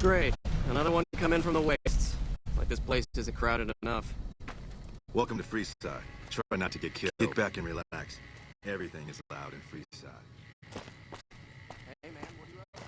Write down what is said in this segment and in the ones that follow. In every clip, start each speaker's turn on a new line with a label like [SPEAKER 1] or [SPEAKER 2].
[SPEAKER 1] Great. Another one come in from the wastes. Like this place isn't crowded enough.
[SPEAKER 2] Welcome to Freeside. Try not to get killed. Kick back and relax. Everything is allowed in Freeside.
[SPEAKER 1] Hey man, what are you up?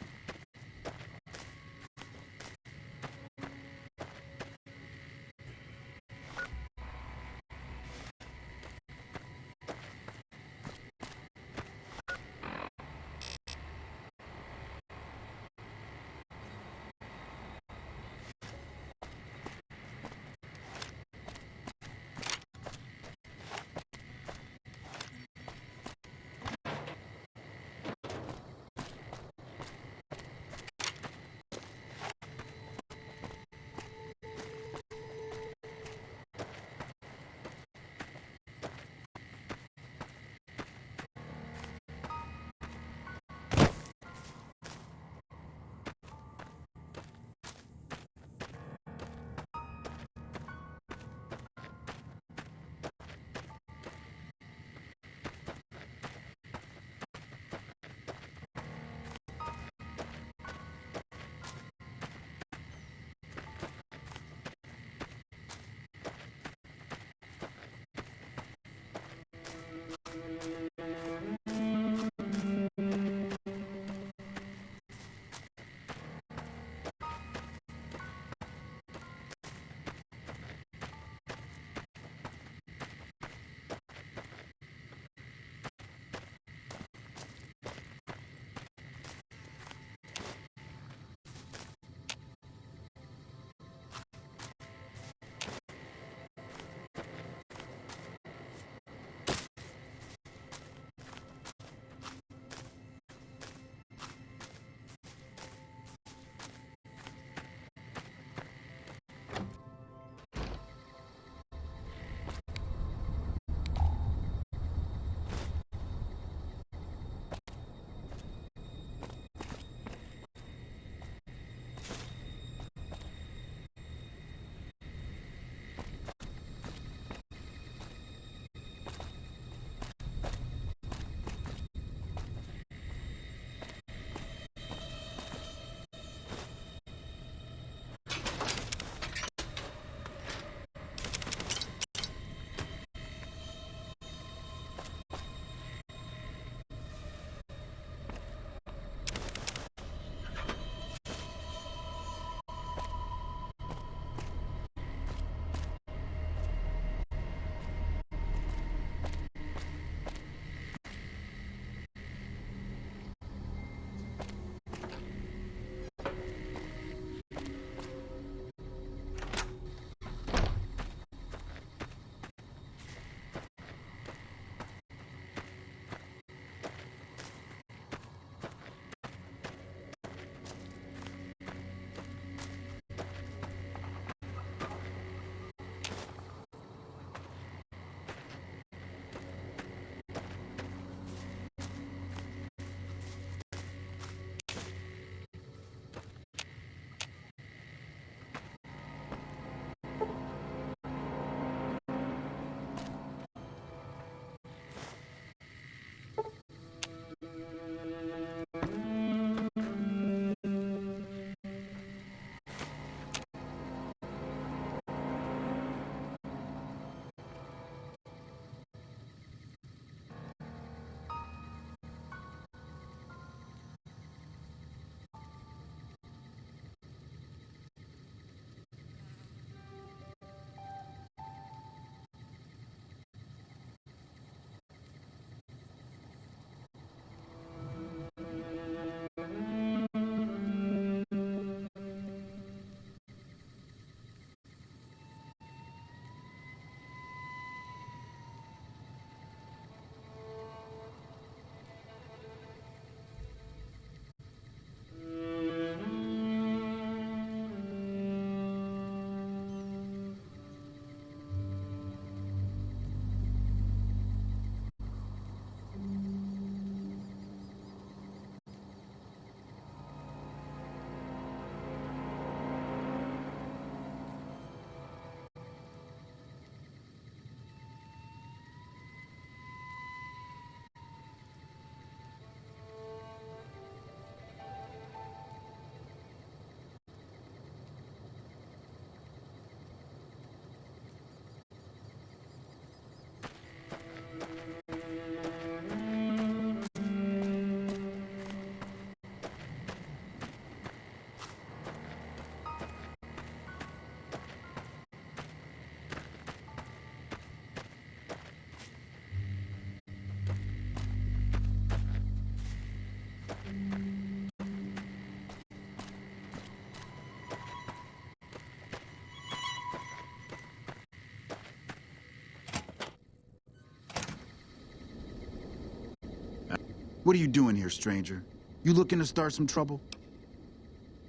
[SPEAKER 3] What are you doing here, stranger? You looking to start some trouble?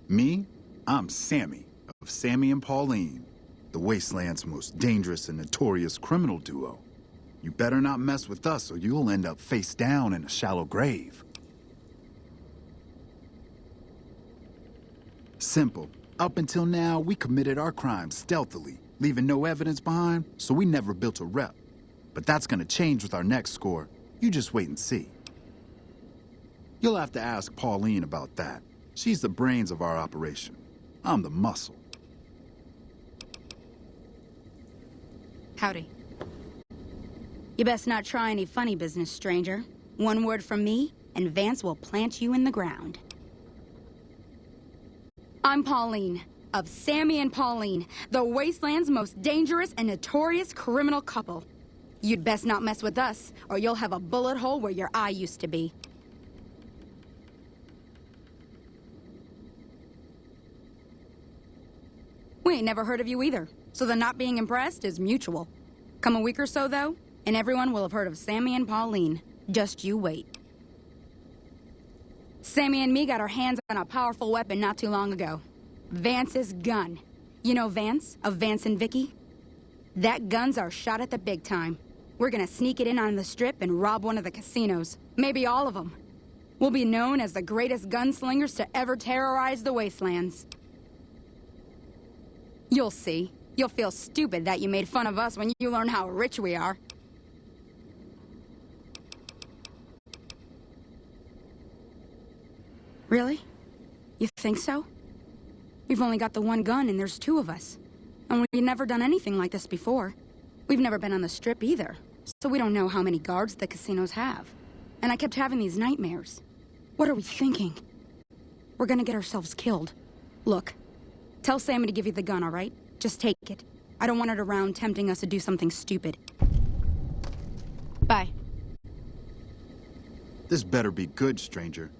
[SPEAKER 3] Me? I'm Sammy, of Sammy and Pauline, the Wasteland's most dangerous and notorious criminal duo. You better not mess with us or you'll end up face down in a shallow grave. Simple. Up until now, we committed our crimes stealthily, leaving no evidence behind, so we never built a rep. But that's gonna change with our next score. You just wait and see. You'll have to ask Pauline about that. She's the brains of our operation. I'm the muscle.
[SPEAKER 4] Howdy. You best not try any funny business, stranger. One word from me, and Vance will plant you in the ground. I'm Pauline, of Sammy and Pauline, the Wasteland's most dangerous and notorious criminal couple. You'd best not mess with us, or you'll have a bullet hole where your eye used to be. We ain't never heard of you either, so the not being impressed is mutual. Come a week or so, though, and everyone will have heard of Sammy and Pauline. Just you wait. Sammy and me got our hands on a powerful weapon not too long ago. Vance's gun. You know Vance, of Vance and Vicky? That gun's our shot at the big time. We're gonna sneak it in on the strip and rob one of the casinos. Maybe all of them. We'll be known as the greatest gunslingers to ever terrorize the Wastelands. You'll see. You'll feel stupid that you made fun of us when you learn how rich we are. Really? You think so? We've only got the one gun and there's two of us. And we've never done anything like this before. We've never been on the strip either, so we don't know how many guards the casinos have. And I kept having these nightmares. What are we thinking? We're gonna get ourselves killed. Look, tell Sammy to give you the gun, all right? Just take it. I don't want it around tempting us to do something stupid. Bye.
[SPEAKER 3] This better be good, stranger.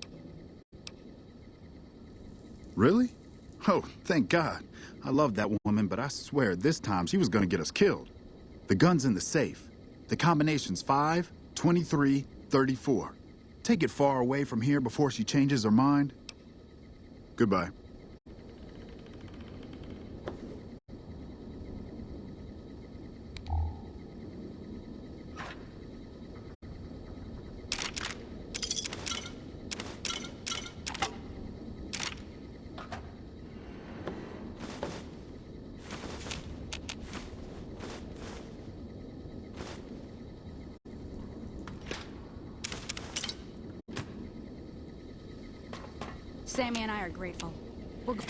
[SPEAKER 3] Really? Oh, thank God. I love that woman, but I swear this time she was gonna get us killed. The gun's in the safe. The combination's 5, 23, 34. Take it far away from here before she changes her mind. Goodbye.
[SPEAKER 4] Sammy and I are grateful. We'll go.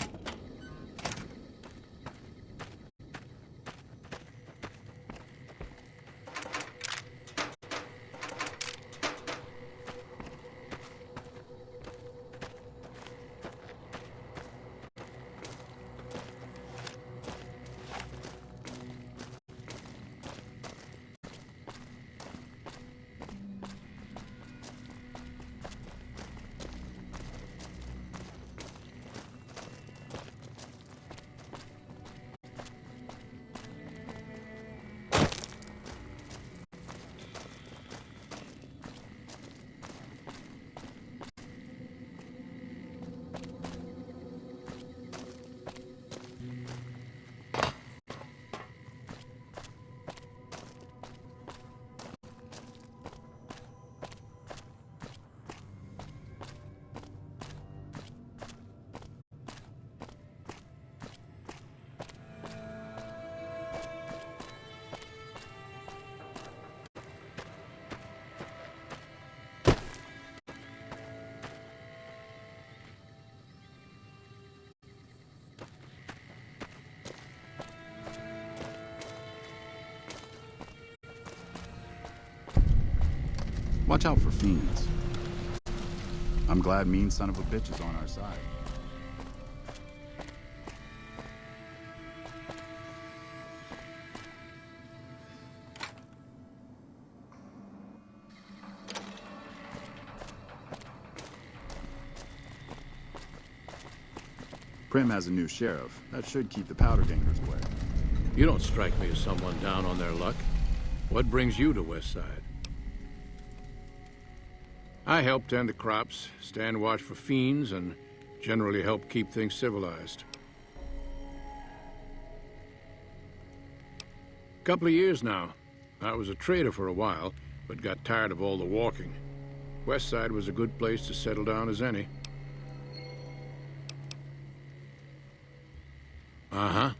[SPEAKER 3] Watch out for fiends. I'm glad mean son of a bitch is on our side. Prim has a new sheriff. That should keep the powder gangers away.
[SPEAKER 5] You don't strike me as someone down on their luck. What brings you to West Side? I help tend the crops, stand watch for fiends, and generally help keep things civilized. Couple of years now. I was a trader for a while, but got tired of all the walking. West Side was a good place to settle down as any. Uh-huh.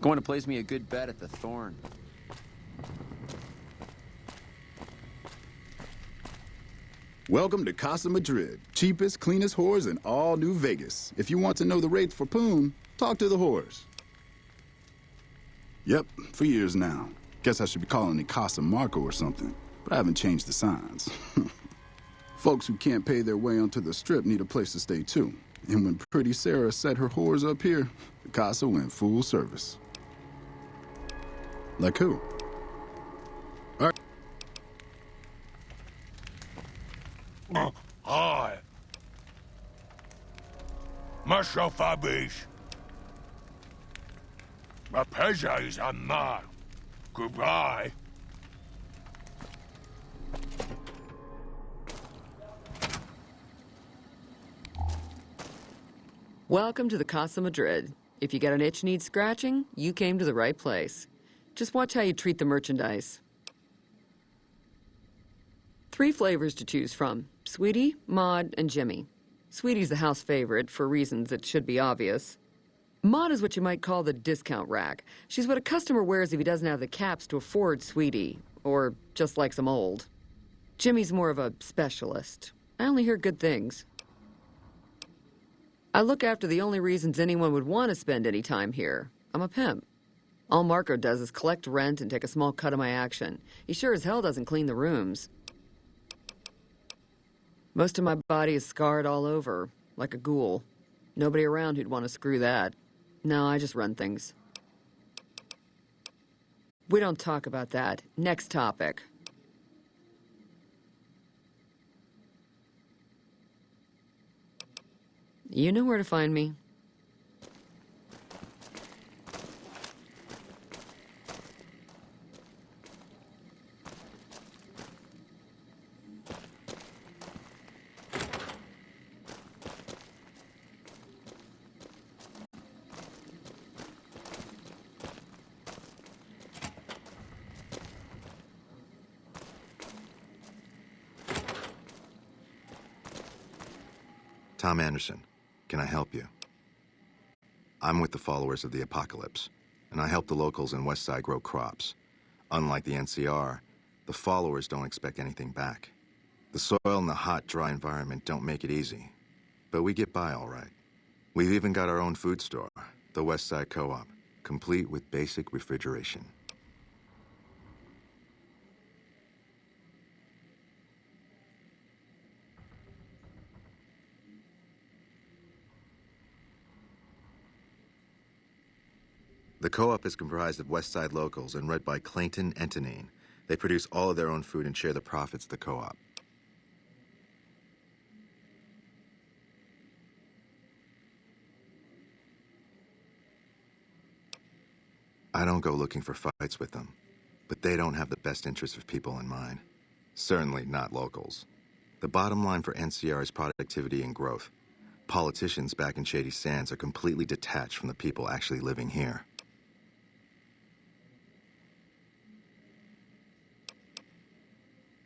[SPEAKER 6] Going to place me a good bet at the Thorn.
[SPEAKER 3] Welcome to Casa Madrid, cheapest, cleanest whores in all New Vegas. If you want to know the rates for Poon, talk to the whores. Yep, for years now. Guess I should be calling it Casa Marco or something, but I haven't changed the signs. Folks who can't pay their way onto the Strip need a place to stay too. And when Pretty Sarah set her whores up here, the Casa went full service. Like who?
[SPEAKER 7] Hi. Myself Abish. My pleasure is unmarked. Goodbye.
[SPEAKER 8] Welcome to the Casa Madrid. If you got an itch needs scratching, you came to the right place. Just watch how you treat the merchandise. 3 flavors to choose from: Sweetie, Maud, and Jimmy. Sweetie's the house favorite for reasons that should be obvious. Maud is what you might call the discount rack. She's what a customer wears if he doesn't have the caps to afford Sweetie, or just likes them old. Jimmy's more of a specialist. I only hear good things. I look after the only reasons anyone would want to spend any time here. I'm a pimp. All Marco does is collect rent and take a small cut of my action. He sure as hell doesn't clean the rooms. Most of my body is scarred all over, like a ghoul. Nobody around who'd want to screw that. No, I just run things. We don't talk about that. Next topic. You know where to find me.
[SPEAKER 2] Tom Anderson, can I help you? I'm with the followers of the Apocalypse, and I help the locals in West Side grow crops. Unlike the NCR, the followers don't expect anything back. The soil and the hot, dry environment don't make it easy, but we get by all right. We've even got our own food store, the West Side Co-op, complete with basic refrigeration. The co-op is comprised of West Side locals and run by Clayton Antonine. They produce all of their own food and share the profits of the co-op. I don't go looking for fights with them, but they don't have the best interests of people in mind. Certainly not locals. The bottom line for NCR is productivity and growth. Politicians back in Shady Sands are completely detached from the people actually living here.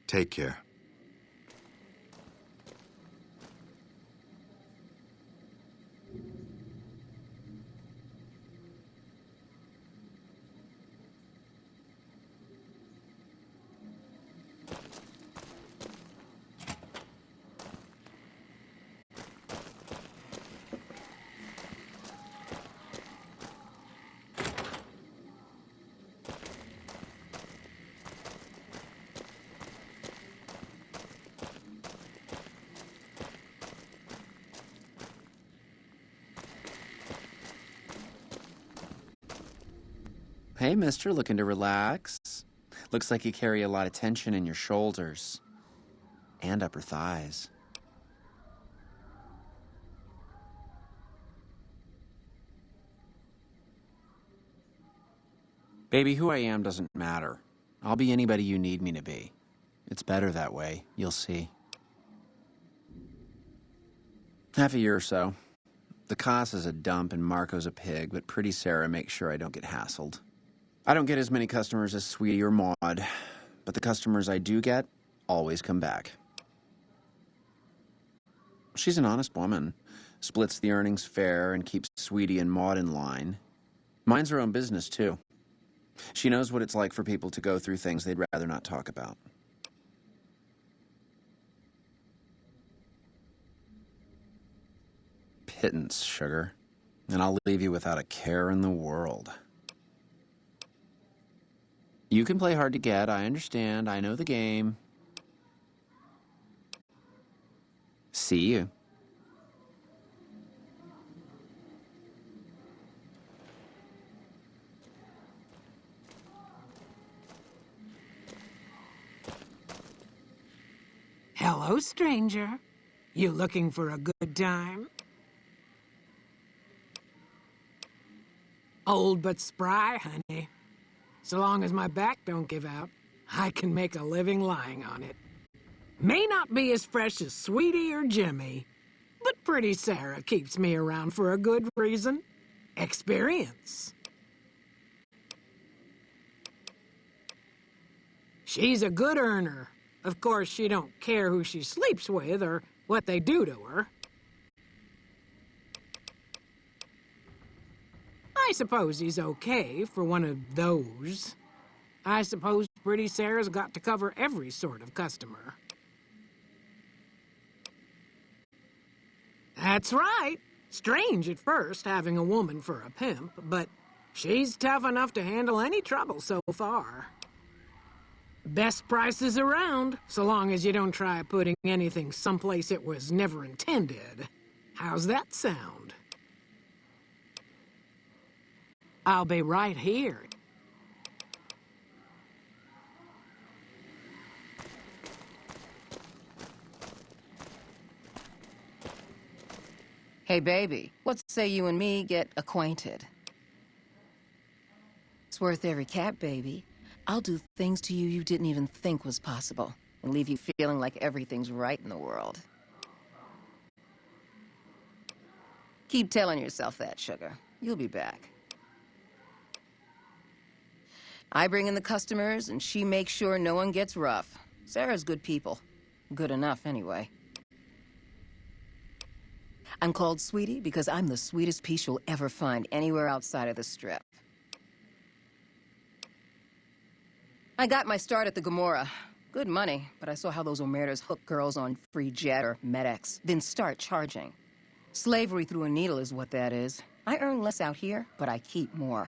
[SPEAKER 2] Take care.
[SPEAKER 6] Hey, mister, looking to relax? Looks like you carry a lot of tension in your shoulders and upper thighs. Baby, who I am doesn't matter. I'll be anybody you need me to be. It's better that way, you'll see. Half a year or so. The Casa's a dump and Marco's a pig, but Pretty Sarah makes sure I don't get hassled. I don't get as many customers as Sweetie or Maud, but the customers I do get always come back. She's an honest woman, splits the earnings fair and keeps Sweetie and Maud in line. Minds her own business, too. She knows what it's like for people to go through things they'd rather not talk about. Pittance, sugar. And I'll leave you without a care in the world. You can play hard to get, I understand. I know the game. See you.
[SPEAKER 9] Hello, stranger. You looking for a good time? Old but spry, honey. So long as my back don't give out, I can make a living lying on it. May not be as fresh as Sweetie or Jimmy, but Pretty Sarah keeps me around for a good reason. Experience. She's a good earner. Of course, she don't care who she sleeps with or what they do to her. I suppose he's okay for one of those. I suppose Pretty Sarah's got to cover every sort of customer. That's right. Strange at first, having a woman for a pimp, but she's tough enough to handle any trouble so far. Best prices around, so long as you don't try putting anything someplace it was never intended. How's that sound? I'll be right here.
[SPEAKER 10] Hey, baby, what say you and me get acquainted? It's worth every cat, baby. I'll do things to you didn't even think was possible, and leave you feeling like everything's right in the world. Keep telling yourself that, sugar. You'll be back. I bring in the customers, and she makes sure no one gets rough. Sarah's good people. Good enough, anyway. I'm called Sweetie because I'm the sweetest piece you'll ever find anywhere outside of the Strip. I got my start at the Gomorrah. Good money, but I saw how those Omertas hook girls on free jet or MedX, then start charging. Slavery through a needle is what that is. I earn less out here, but I keep more.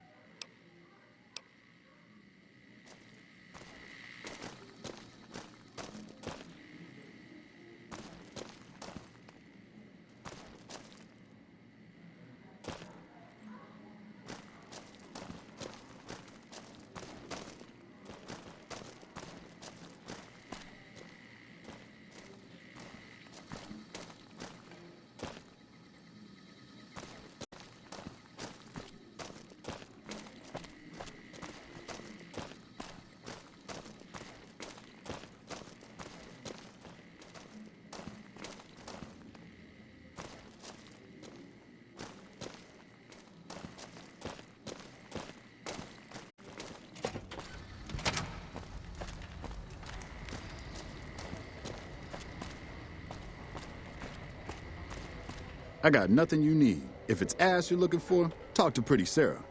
[SPEAKER 3] I got nothing you need. If it's ass you're looking for, talk to Pretty Sarah.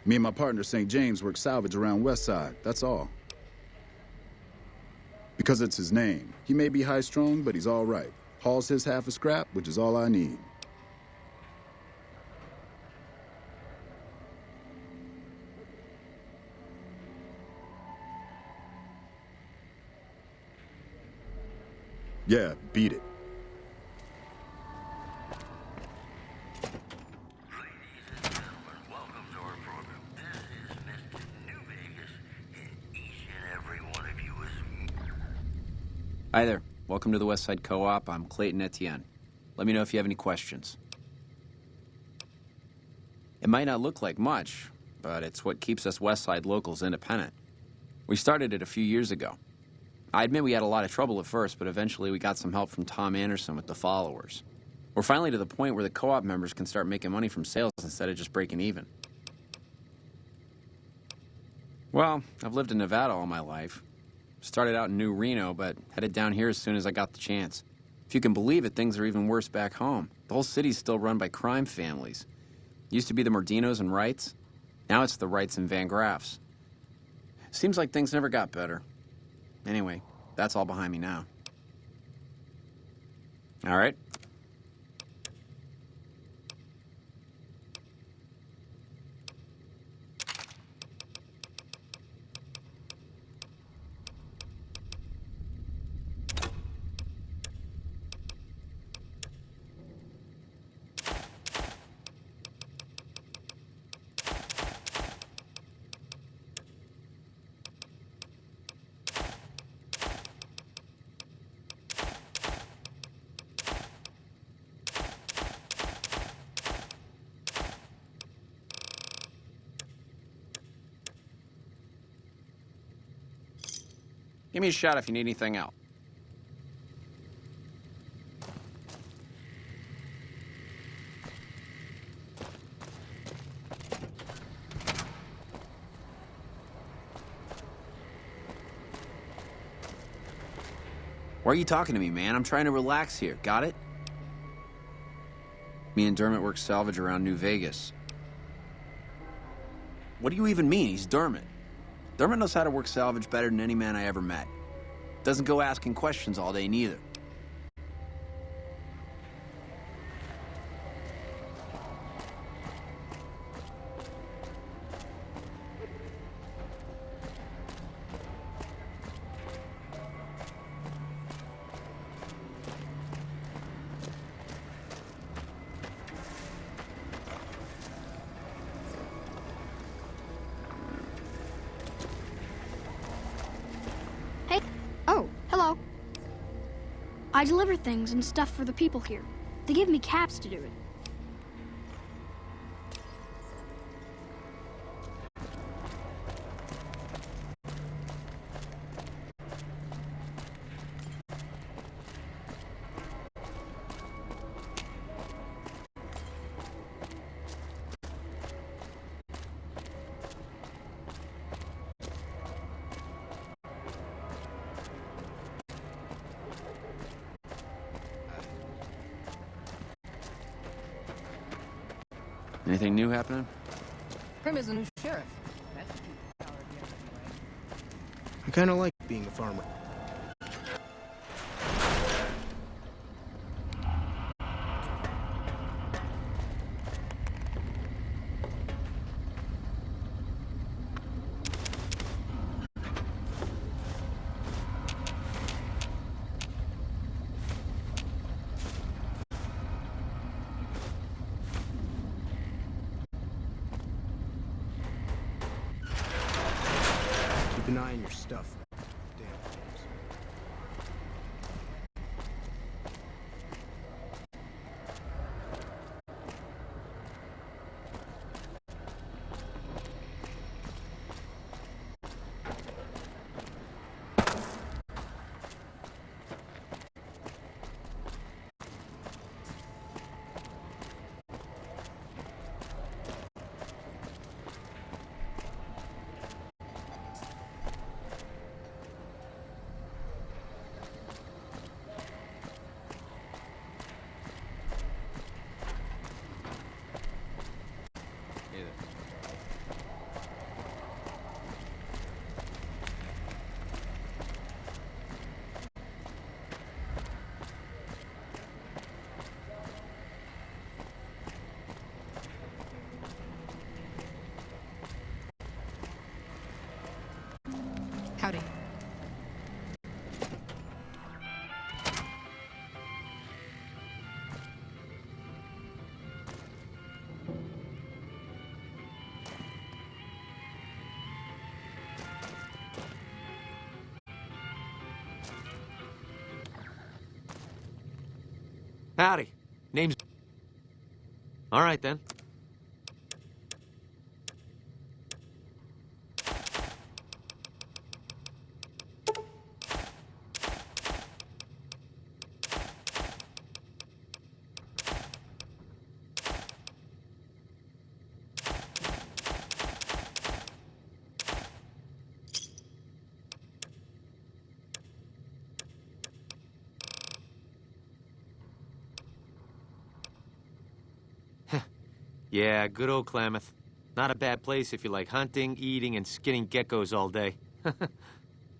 [SPEAKER 3] Me and my partner, St. James, work salvage around West Side, that's all. Because it's his name. He may be high-strung, but he's all right. Hauls his half a scrap, which is all I need. Yeah, beat it.
[SPEAKER 6] Hi there. Welcome to the Westside Co-op. I'm Clayton Etienne. Let me know if you have any questions. It might not look like much, but it's what keeps us Westside locals independent. We started it a few years ago. I admit we had a lot of trouble at first, but eventually we got some help from Tom Anderson with the followers. We're finally to the point where the co-op members can start making money from sales instead of just breaking even. Well, I've lived in Nevada all my life. Started out in New Reno, but headed down here as soon as I got the chance. If you can believe it, things are even worse back home. The whole city's still run by crime families. Used to be the Mordinos and Wrights. Now it's the Wrights and Van Graffs. Seems like things never got better. Anyway, that's all behind me now. All right. Give me a shout if you need anything else. Why are you talking to me, man? I'm trying to relax here. Got it? Me and Dermot work salvage around New Vegas. What do you even mean? He's Dermot. Dermot knows how to work salvage better than any man I ever met. Doesn't go asking questions all day, neither.
[SPEAKER 11] Oh, hello. I deliver things and stuff for the people here. They give me caps to do it.
[SPEAKER 6] Anything new happening?
[SPEAKER 10] Prim is a new sheriff. That should keep the power at the end anyway.
[SPEAKER 12] I kind of like being a farmer. Keep an eye on your stuff. Damn things.
[SPEAKER 13] Howdy. Name's... All right, then. Yeah, good old Klamath. Not a bad place if you like hunting, eating, and skinning geckos all day.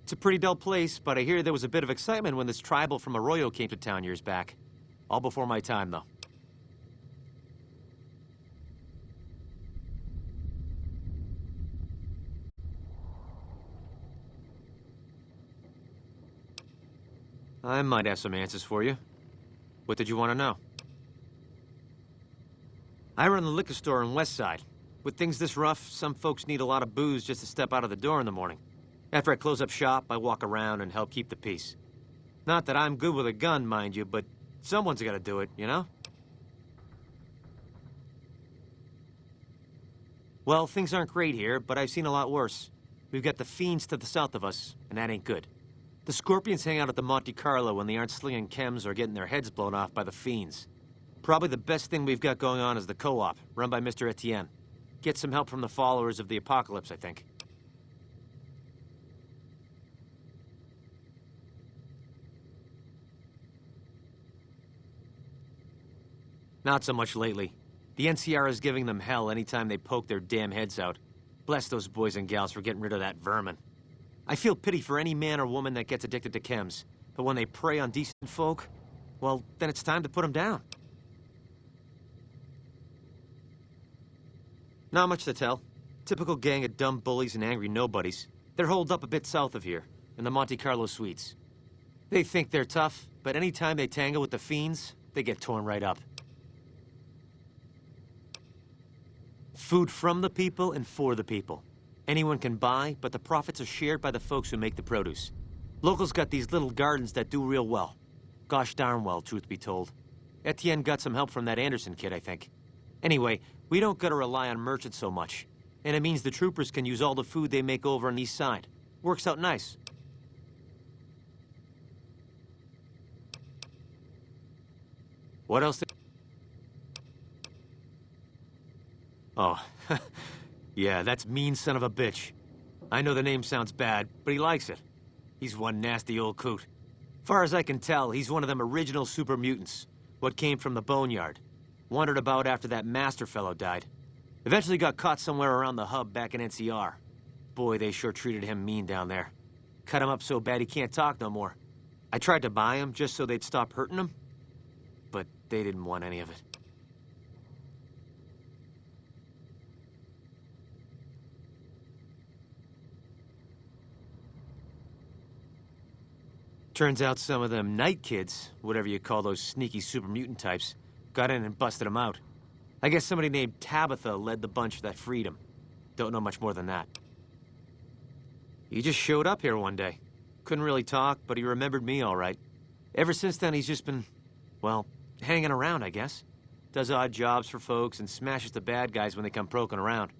[SPEAKER 13] It's a pretty dull place, but I hear there was a bit of excitement when this tribal from Arroyo came to town years back. All before my time, though. I might have some answers for you. What did you want to know? I run the liquor store on West Side. With things this rough, some folks need a lot of booze just to step out of the door in the morning. After I close up shop, I walk around and help keep the peace. Not that I'm good with a gun, mind you, but someone's got to do it, you know? Well, things aren't great here, but I've seen a lot worse. We've got the fiends to the south of us, and that ain't good. The Scorpions hang out at the Monte Carlo when they aren't slinging chems or getting their heads blown off by the fiends. Probably the best thing we've got going on is the co-op, run by Mr. Etienne. Get some help from the followers of the Apocalypse, I think. Not so much lately. The NCR is giving them hell anytime they poke their damn heads out. Bless those boys and gals for getting rid of that vermin. I feel pity for any man or woman that gets addicted to chems, but when they prey on decent folk, well, then it's time to put them down. Not much to tell. Typical gang of dumb bullies and angry nobodies. They're holed up a bit south of here, in the Monte Carlo suites. They think they're tough, but anytime they tangle with the fiends, they get torn right up. Food from the people and for the people. Anyone can buy, but the profits are shared by the folks who make the produce. Locals got these little gardens that do real well. Gosh darn well, truth be told. Etienne got some help from that Anderson kid, I think. Anyway, we don't gotta rely on merchants so much. And it means the troopers can use all the food they make over on the east side. Works out nice. What else did... Oh, yeah, that's mean son of a bitch. I know the name sounds bad, but he likes it. He's one nasty old coot. Far as I can tell, he's one of them original super mutants. What came from the Boneyard. Wandered about after that master fellow died. Eventually got caught somewhere around the hub back in NCR. Boy, they sure treated him mean down there. Cut him up so bad he can't talk no more. I tried to buy him just so they'd stop hurting him, but they didn't want any of it. Turns out some of them night kids, whatever you call those sneaky super mutant types, got in and busted him out. I guess somebody named Tabitha led the bunch that freed him. Don't know much more than that. He just showed up here one day. Couldn't really talk, but he remembered me all right. Ever since then, he's just been, well, hanging around, I guess. Does odd jobs for folks and smashes the bad guys when they come poking around.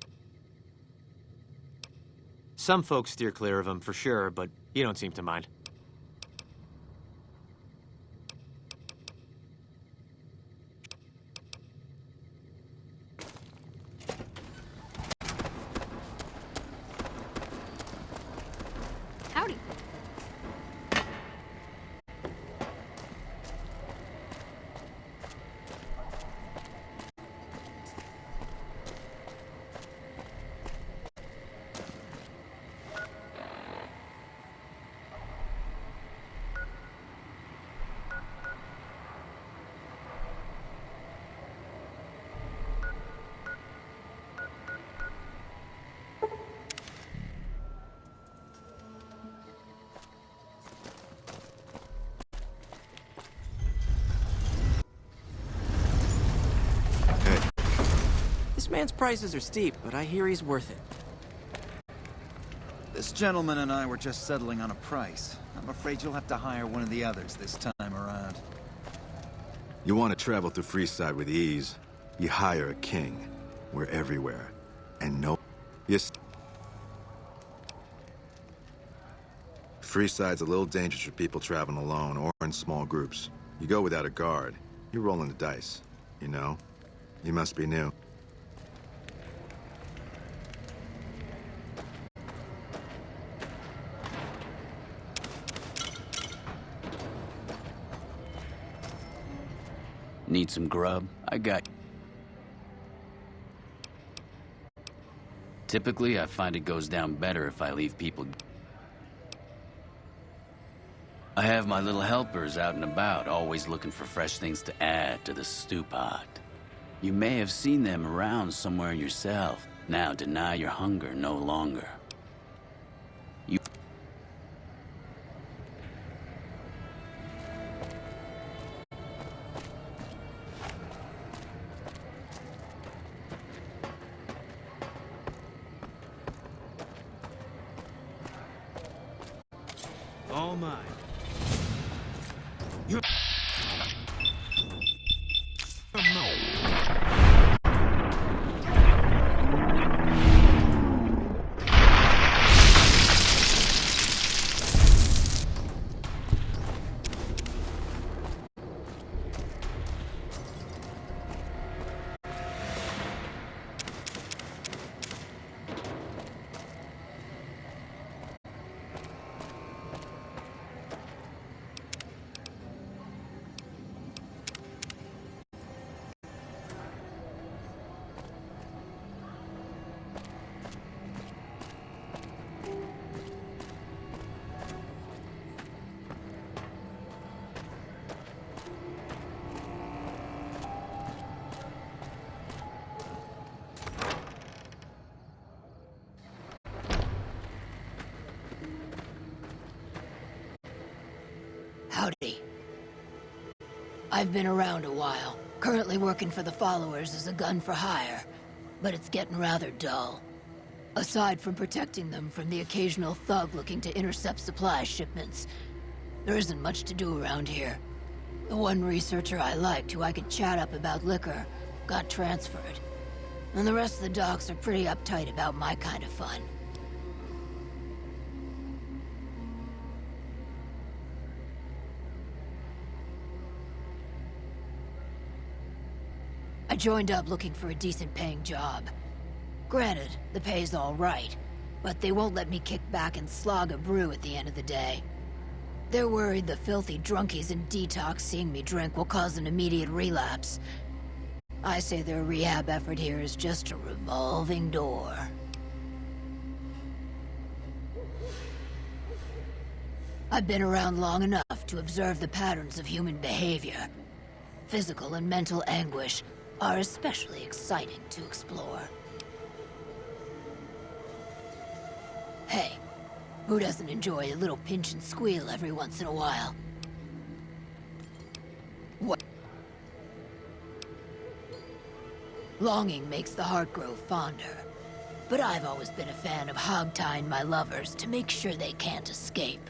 [SPEAKER 13] Some folks steer clear of him, for sure, but you don't seem to mind.
[SPEAKER 11] Howdy.
[SPEAKER 1] This man's prices are steep, but I hear he's worth it.
[SPEAKER 14] This gentleman and I were just settling on a price. I'm afraid you'll have to hire one of the others this time around.
[SPEAKER 2] You want to travel through Freeside with ease, you hire a king. We're everywhere. And no... Yes. Freeside's a little dangerous for people traveling alone or in small groups. You go without a guard, you're rolling the dice. You know? You must be new.
[SPEAKER 15] Need some grub? I got... Typically, I find it goes down better if I leave people... I have my little helpers out and about, always looking for fresh things to add to the stew pot. You may have seen them around somewhere yourself. Now deny your hunger no longer. You...
[SPEAKER 12] All mine.
[SPEAKER 16] Howdy. I've been around a while. Currently working for the Followers as a gun for hire, but it's getting rather dull. Aside from protecting them from the occasional thug looking to intercept supply shipments, there isn't much to do around here. The one researcher I liked who I could chat up about liquor got transferred, and the rest of the docs are pretty uptight about my kind of fun. I joined up looking for a decent paying job. Granted, the pay's all right, but they won't let me kick back and slog a brew at the end of the day. They're worried the filthy drunkies in detox seeing me drink will cause an immediate relapse. I say their rehab effort here is just a revolving door. I've been around long enough to observe the patterns of human behavior. Physical and mental anguish are especially exciting to explore. Hey, who doesn't enjoy a little pinch and squeal every once in a while? What? Longing makes the heart grow fonder, but I've always been a fan of hog-tying my lovers to make sure they can't escape.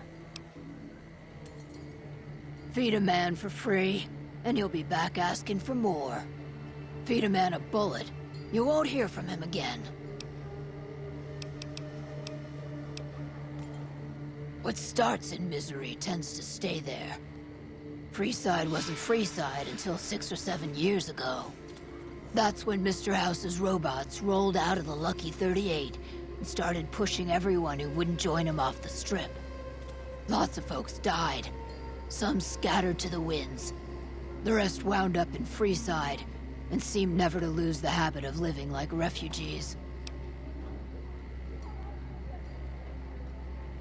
[SPEAKER 16] Feed a man for free, and he'll be back asking for more. Feed a man a bullet, you won't hear from him again. What starts in misery tends to stay there. Freeside wasn't Freeside until 6 or 7 years ago. That's when Mr. House's robots rolled out of the Lucky 38 and started pushing everyone who wouldn't join him off the strip. Lots of folks died. Some scattered to the winds. The rest wound up in Freeside and seemed never to lose the habit of living like refugees.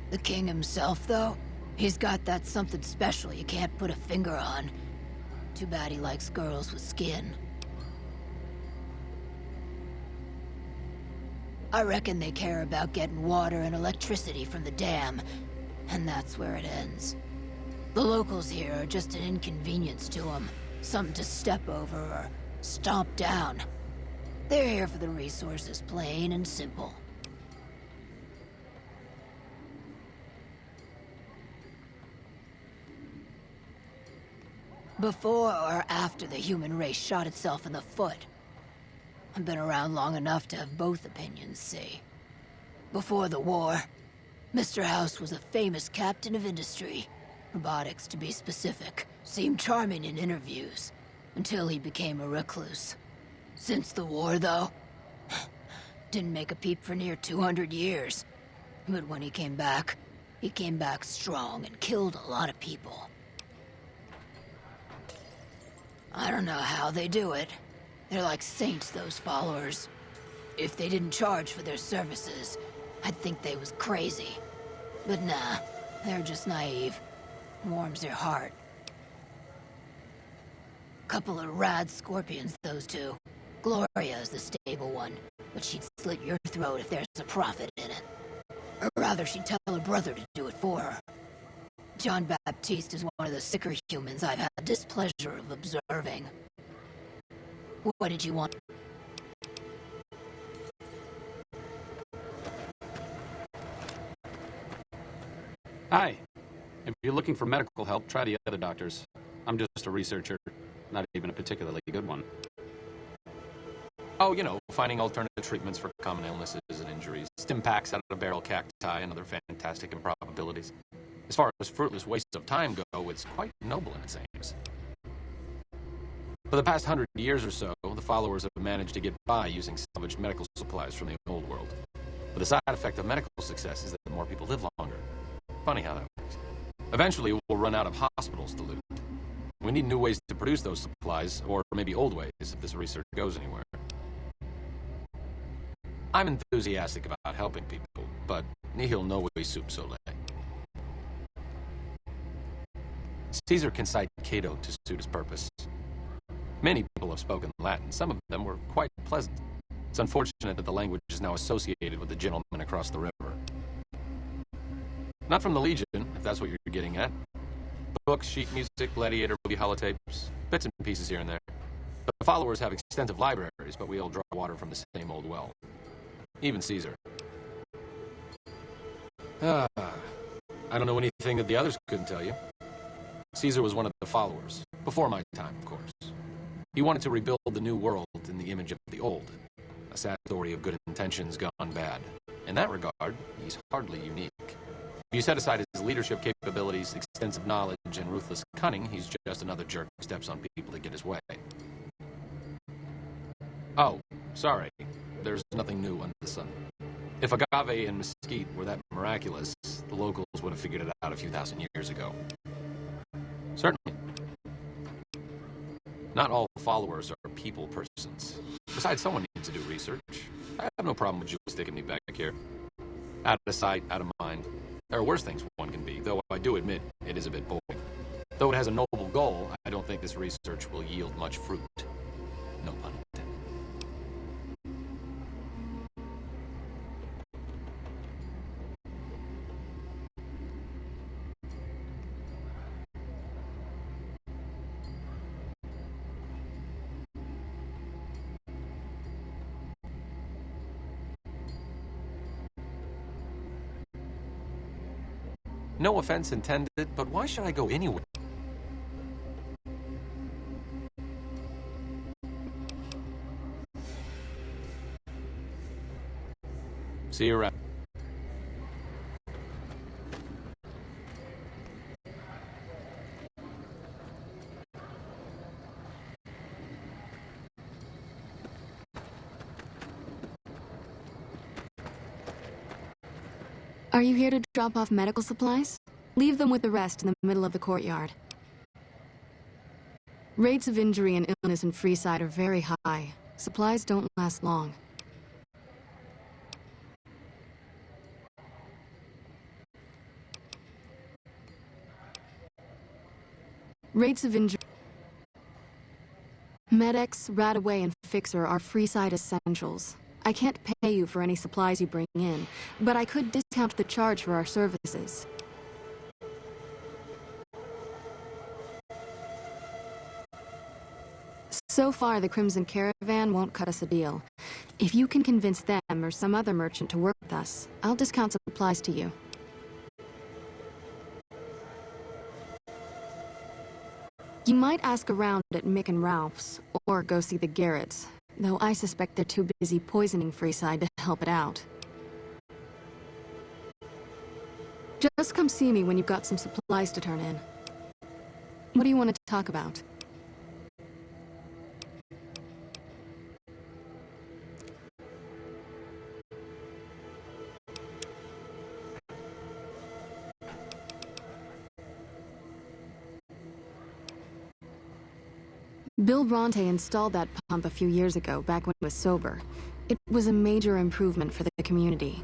[SPEAKER 16] The king himself, though, he's got that something special you can't put a finger on. Too bad he likes girls with skin. I reckon they care about getting water and electricity from the dam, and that's where it ends. The locals here are just an inconvenience to them, something to step over or stomp down. They're here for the resources, plain and simple. Before or after the human race shot itself in the foot? I've been around long enough to have both opinions, see. Before the war, Mr. House was a famous captain of industry. Robotics, to be specific, seemed charming in interviews, until he became a recluse. Since the war, though, didn't make a peep for near 200 years. But when he came back strong and killed a lot of people. I don't know how they do it. They're like saints, those followers. If they didn't charge for their services, I'd think they was crazy. But nah, they're just naive. Warms their heart. Couple of rad scorpions, those two. Gloria's the stable one, but she'd slit your throat if there's a profit in it. Or rather, she'd tell her brother to do it for her. John Baptiste is one of the sicker humans I've had displeasure of observing. What did you want?
[SPEAKER 17] Hi. If you're looking for medical help, try the other doctors. I'm just a researcher, not even a particularly good one. Oh, you know, finding alternative treatments for common illnesses and injuries. Stim packs out of barrel cacti and other fantastic improbabilities. As far as fruitless wastes of time go, it's quite noble in its aims. For the past 100 years or so, the followers have managed to get by using salvaged medical supplies from the old world. But the side effect of medical success is that more people live longer. Funny how that works. Eventually, we'll run out of hospitals to loot. We need new ways to produce those supplies, or maybe old ways if this research goes anywhere. I'm enthusiastic about helping people, but nihil novi sup sole. Caesar can cite Cato to suit his purpose. Many people have spoken Latin. Some of them were quite pleasant. It's unfortunate that the language is now associated with the gentleman across the river. Not from the Legion, if that's what you're getting at. Books, sheet music, gladiator movie holotapes, bits and pieces here and there. The followers have extensive libraries, but we all draw water from the same old well. Even Caesar. I don't know anything that the others couldn't tell you. Caesar was one of the followers, before my time, of course. He wanted to rebuild the new world in the image of the old. A sad story of good intentions gone bad. In that regard, he's hardly unique. If you set aside his leadership capabilities, extensive knowledge, and ruthless cunning, he's just another jerk who steps on people to get his way. Oh, sorry. There's nothing new under the sun. If agave and mesquite were that miraculous, the locals would have figured it out a few thousand years ago. Certainly. Not all followers are people persons. Besides, someone needs to do research. I have no problem with you sticking me back here. Out of sight, out of mind. There are worse things one can be, though I do admit it is a bit boring. Though it has a noble goal, I don't think this research will yield much fruit. No pun intended. No offense intended, but why should I go anywhere? See you around.
[SPEAKER 18] Are you here to drop off medical supplies? Leave them with the rest in the middle of the courtyard. Rates of injury and illness in Freeside are very high. Supplies don't last long. Rates of injury... Medics, Radaway, and Fixer are Freeside essentials. I can't pay you for any supplies you bring in, but I could discount the charge for our services. So far, the Crimson Caravan won't cut us a deal. If you can convince them or some other merchant to work with us, I'll discount supplies to you. You might ask around at Mick and Ralph's, or go see the Garretts, though I suspect they're too busy poisoning Freeside to help it out. Just come see me when you've got some supplies to turn in. What do you want to talk about? Bill Bronte installed that pump a few years ago, back when he was sober. It was a major improvement for the community.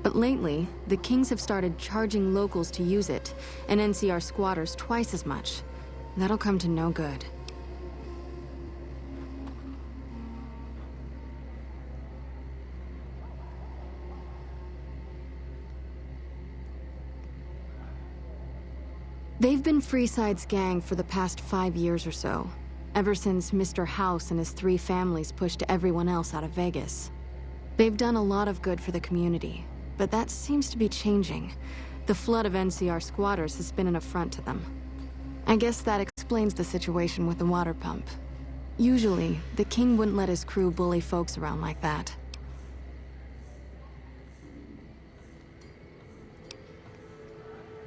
[SPEAKER 18] But lately, the Kings have started charging locals to use it, and NCR squatters twice as much. That'll come to no good. They've been Freeside's gang for the past 5 years or so, ever since Mr. House and his 3 families pushed everyone else out of Vegas. They've done a lot of good for the community, but that seems to be changing. The flood of NCR squatters has been an affront to them. I guess that explains the situation with the water pump. Usually, the King wouldn't let his crew bully folks around like that.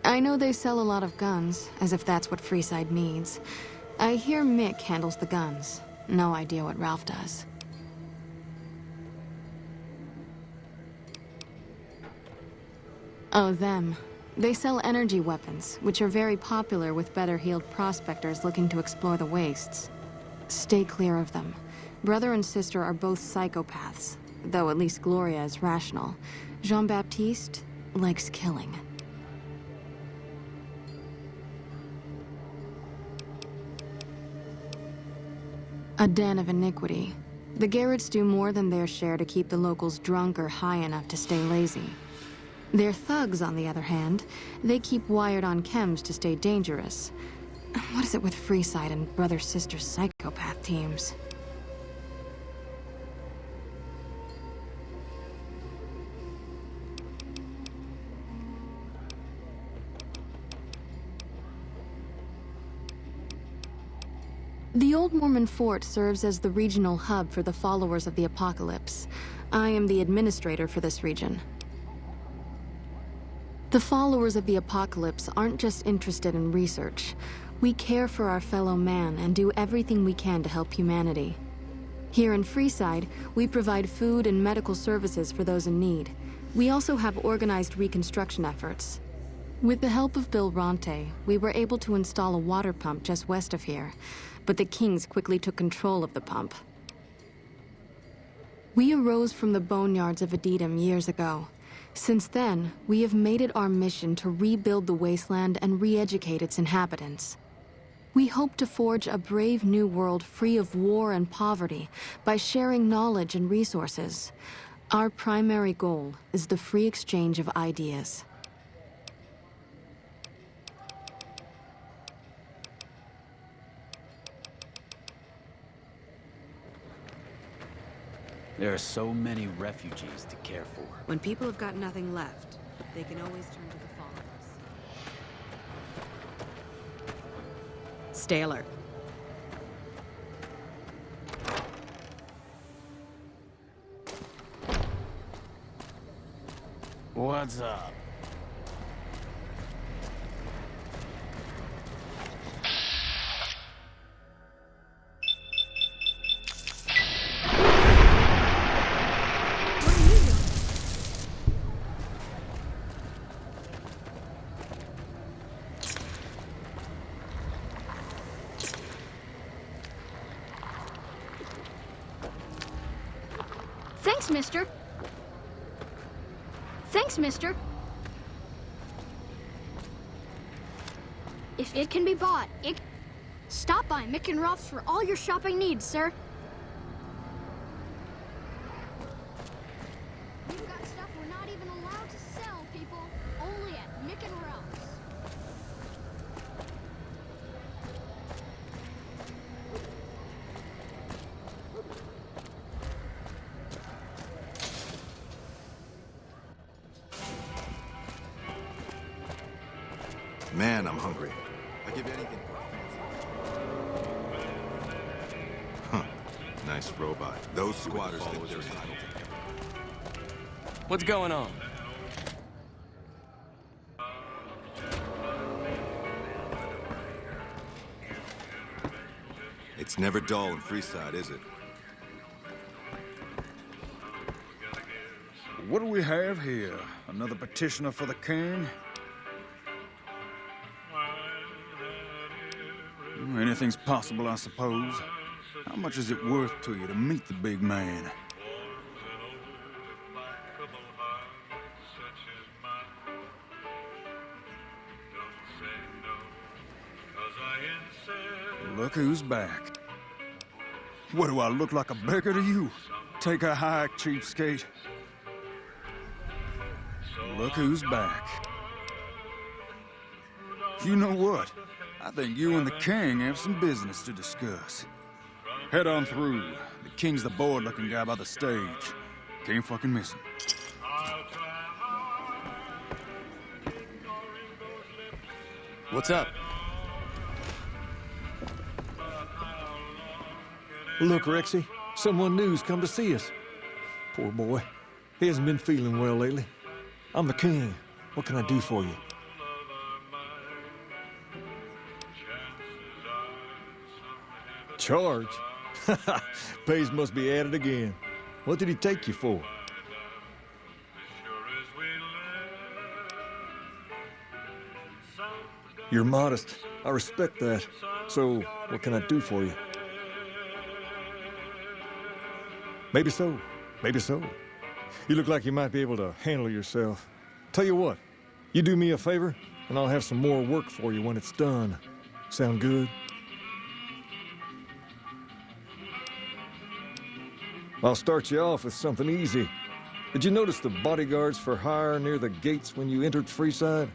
[SPEAKER 18] I know they sell a lot of guns, as if that's what Freeside needs. I hear Mick handles the guns. No idea what Ralph does. Oh, them. They sell energy weapons, which are very popular with better-heeled prospectors looking to explore the wastes. Stay clear of them. Brother and sister are both psychopaths, though at least Gloria is rational. Jean-Baptiste likes killing. A den of iniquity. The Garretts do more than their share to keep the locals drunk or high enough to stay lazy. Their thugs, on the other hand, they keep wired on chems to stay dangerous. What is it with Freeside and brother-sister psychopath teams? The Old Mormon Fort serves as the regional hub for the followers of the Apocalypse. I am the administrator for this region. The followers of the Apocalypse aren't just interested in research. We care for our fellow man and do everything we can to help humanity. Here in Freeside, we provide food and medical services for those in need. We also have organized reconstruction efforts. With the help of Bill Bronte, we were able to install a water pump just west of here, but the Kings quickly took control of the pump. We arose from the boneyards of Edidam years ago. Since then, we have made it our mission to rebuild the wasteland and re-educate its inhabitants. We hope to forge a brave new world free of war and poverty by sharing knowledge and resources. Our primary goal is the free exchange of ideas.
[SPEAKER 15] There are so many refugees to care for.
[SPEAKER 19] When people have got nothing left, they can always turn to the followers. Stay alert.
[SPEAKER 15] What's up?
[SPEAKER 11] Thanks, mister. Thanks, mister. If it can be bought, stop by Mick and Ralph's for all your shopping needs, sir. We've got stuff we're not even allowed to sell, people. Only at Mick and Ralph's.
[SPEAKER 2] Man, I'm hungry. I give anything for a fancy. nice robot. Those squatters think they're entitled.
[SPEAKER 1] What's going on?
[SPEAKER 2] It's never dull in Freeside, is it?
[SPEAKER 14] What do we have here? Another petitioner for the king? Anything's possible, I suppose. How much is it worth to you to meet the big man? Look who's back. What, do I look like a beggar to you? Take a hike, cheapskate. Look who's back. You know what? I think you and the king have some business to discuss. Head on through. The king's the bored-looking guy by the stage. Can't fucking miss him.
[SPEAKER 1] What's up?
[SPEAKER 20] Look, Rexy, someone new's come to see us. Poor boy. He hasn't been feeling well lately. I'm the king. What can I do for you? Charge? Pays must be at it again. What did he take you for? You're modest. I respect that. So, what can I do for you? Maybe so. Maybe so. You look like you might be able to handle yourself. Tell you what, you do me a favor, and I'll have some more work for you when it's done. Sound good? I'll start you off with something easy. Did you notice the bodyguards for hire near the gates when you entered Freeside?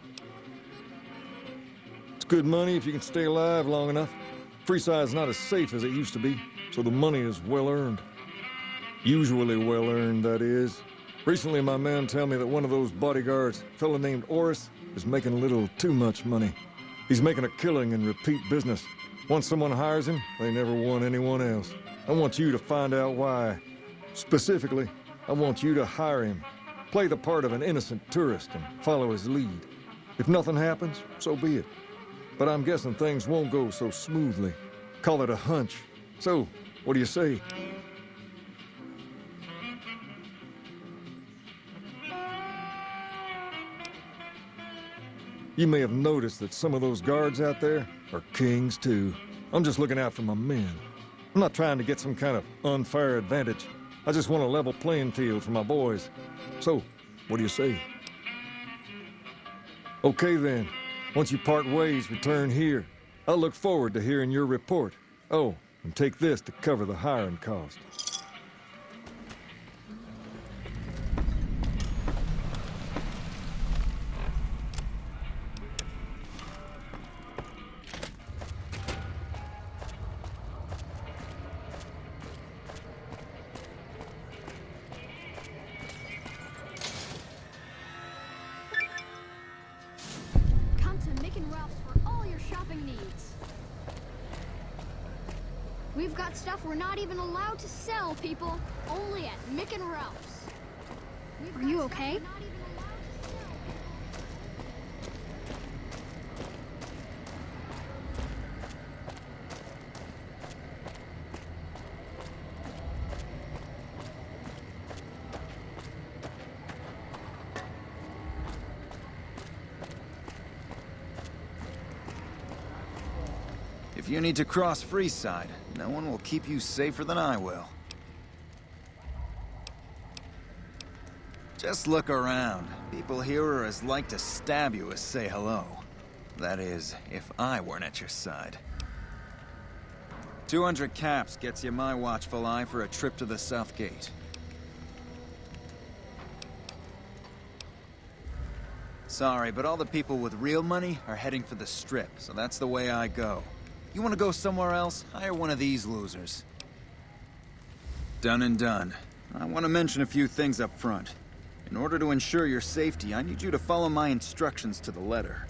[SPEAKER 20] It's good money if you can stay alive long enough. Freeside's not as safe as it used to be, so the money is well earned. Usually well earned, that is. Recently, my man told me that one of those bodyguards, a fellow named Oris, is making a little too much money. He's making a killing in repeat business. Once someone hires him, they never want anyone else. I want you to find out why. Specifically, I want you to hire him. Play the part of an innocent tourist and follow his lead. If nothing happens, so be it. But I'm guessing things won't go so smoothly. Call it a hunch. So, what do you say? You may have noticed that some of those guards out there are kings, too. I'm just looking out for my men. I'm not trying to get some kind of unfair advantage. I just want a level playing field for my boys. So, what do you say? Okay, then. Once you part ways, return here. I'll look forward to hearing your report. Oh, and take this to cover the hiring cost.
[SPEAKER 11] We've got stuff we're not even allowed to sell, people. Only at Mick and Ralph's. Are you okay?
[SPEAKER 14] If you need to cross Freeside, no one will keep you safer than I will. Just look around. People here are as like to stab you as say hello. That is, if I weren't at your side. 200 caps gets you my watchful eye for a trip to the South Gate. Sorry, but all the people with real money are heading for the Strip, so that's the way I go. You want to go somewhere else? Hire one of these losers. Done and done. I want to mention a few things up front. In order to ensure your safety, I need you to follow my instructions to the letter.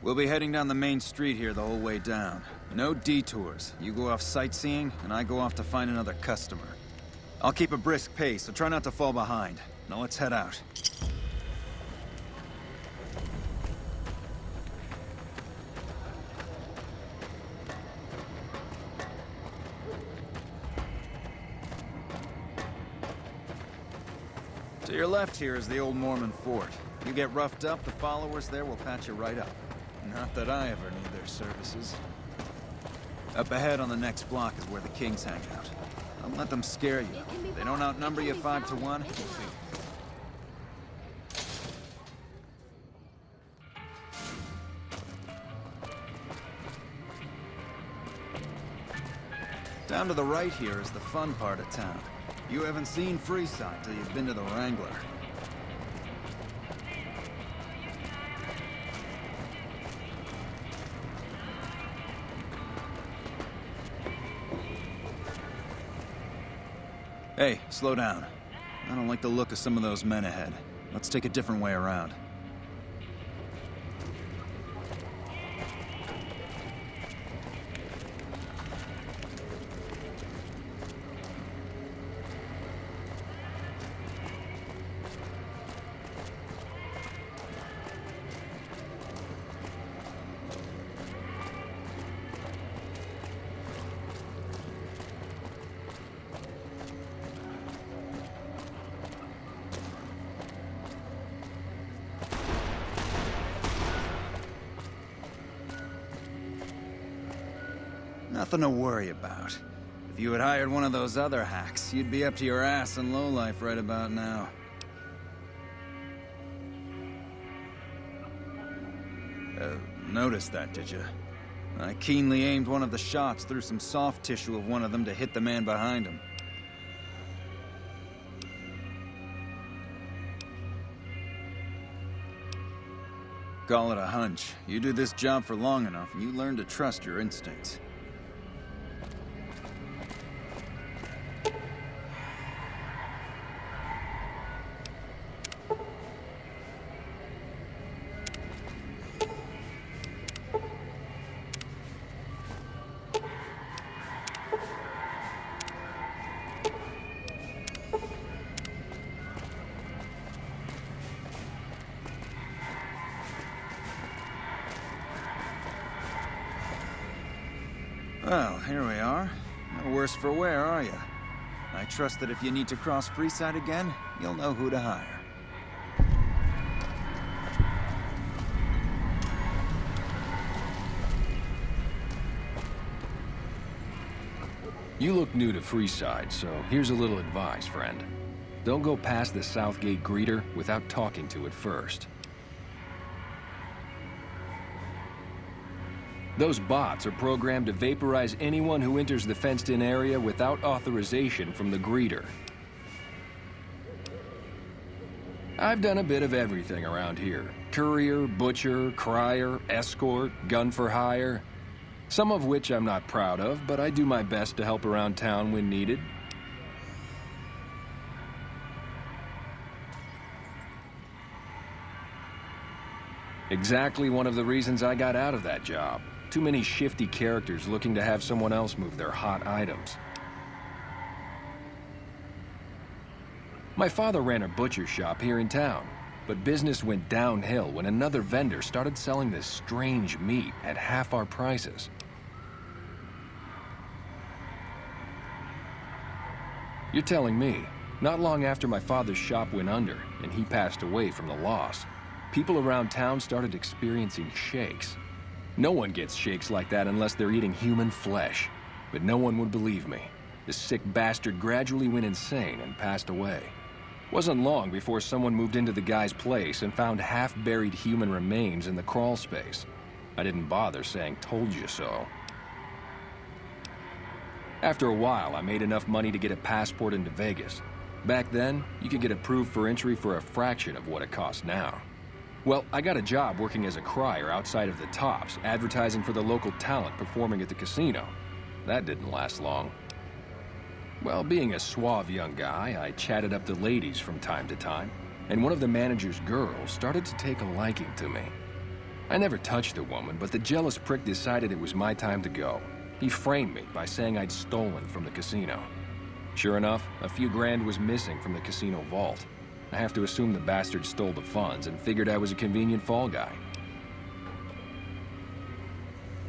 [SPEAKER 14] We'll be heading down the main street here the whole way down. No detours. You go off sightseeing, and I go off to find another customer. I'll keep a brisk pace, so try not to fall behind. Now let's head out. To your left here is the old Mormon fort. You get roughed up, the followers there will patch you right up. Not that I ever need their services. Up ahead on the next block is where the Kings hang out. Don't let them scare you. They don't outnumber you 5 to 1. We'll see. Down to the right here is the fun part of town. You haven't seen Freeside till you've been to the Wrangler. Hey, slow down. I don't like the look of some of those men ahead. Let's take a different way around. Nothing to worry about. If you had hired one of those other hacks, you'd be up to your ass in lowlife right about now. Noticed that, did you? I keenly aimed one of the shots through some soft tissue of one of them to hit the man behind him. Call it a hunch. You do this job for long enough, and you learn to trust your instincts. Well, here we are. No worse for wear, are you? I trust that if you need to cross Freeside again, you'll know who to hire.
[SPEAKER 21] You look new to Freeside, so here's a little advice, friend. Don't go past the Southgate greeter without talking to it first. Those bots are programmed to vaporize anyone who enters the fenced-in area without authorization from the greeter. I've done a bit of everything around here. Courier, butcher, crier, escort, gun for hire. Some of which I'm not proud of, but I do my best to help around town when needed. Exactly one of the reasons I got out of that job. Too many shifty characters looking to have someone else move their hot items. My father ran a butcher shop here in town, but business went downhill when another vendor started selling this strange meat at half our prices. You're telling me, not long after my father's shop went under and he passed away from the loss, people around town started experiencing shakes. No one gets shakes like that unless they're eating human flesh. But no one would believe me. The sick bastard gradually went insane and passed away. Wasn't long before someone moved into the guy's place and found half-buried human remains in the crawl space. I didn't bother saying, "Told you so." After a while, I made enough money to get a passport into Vegas. Back then, you could get approved for entry for a fraction of what it costs now. Well, I got a job working as a crier outside of the Tops, advertising for the local talent performing at the casino. That didn't last long. Well, being a suave young guy, I chatted up the ladies from time to time, and one of the manager's girls started to take a liking to me. I never touched the woman, but the jealous prick decided it was my time to go. He framed me by saying I'd stolen from the casino. Sure enough, a few grand was missing from the casino vault. I have to assume the bastard stole the funds and figured I was a convenient fall guy.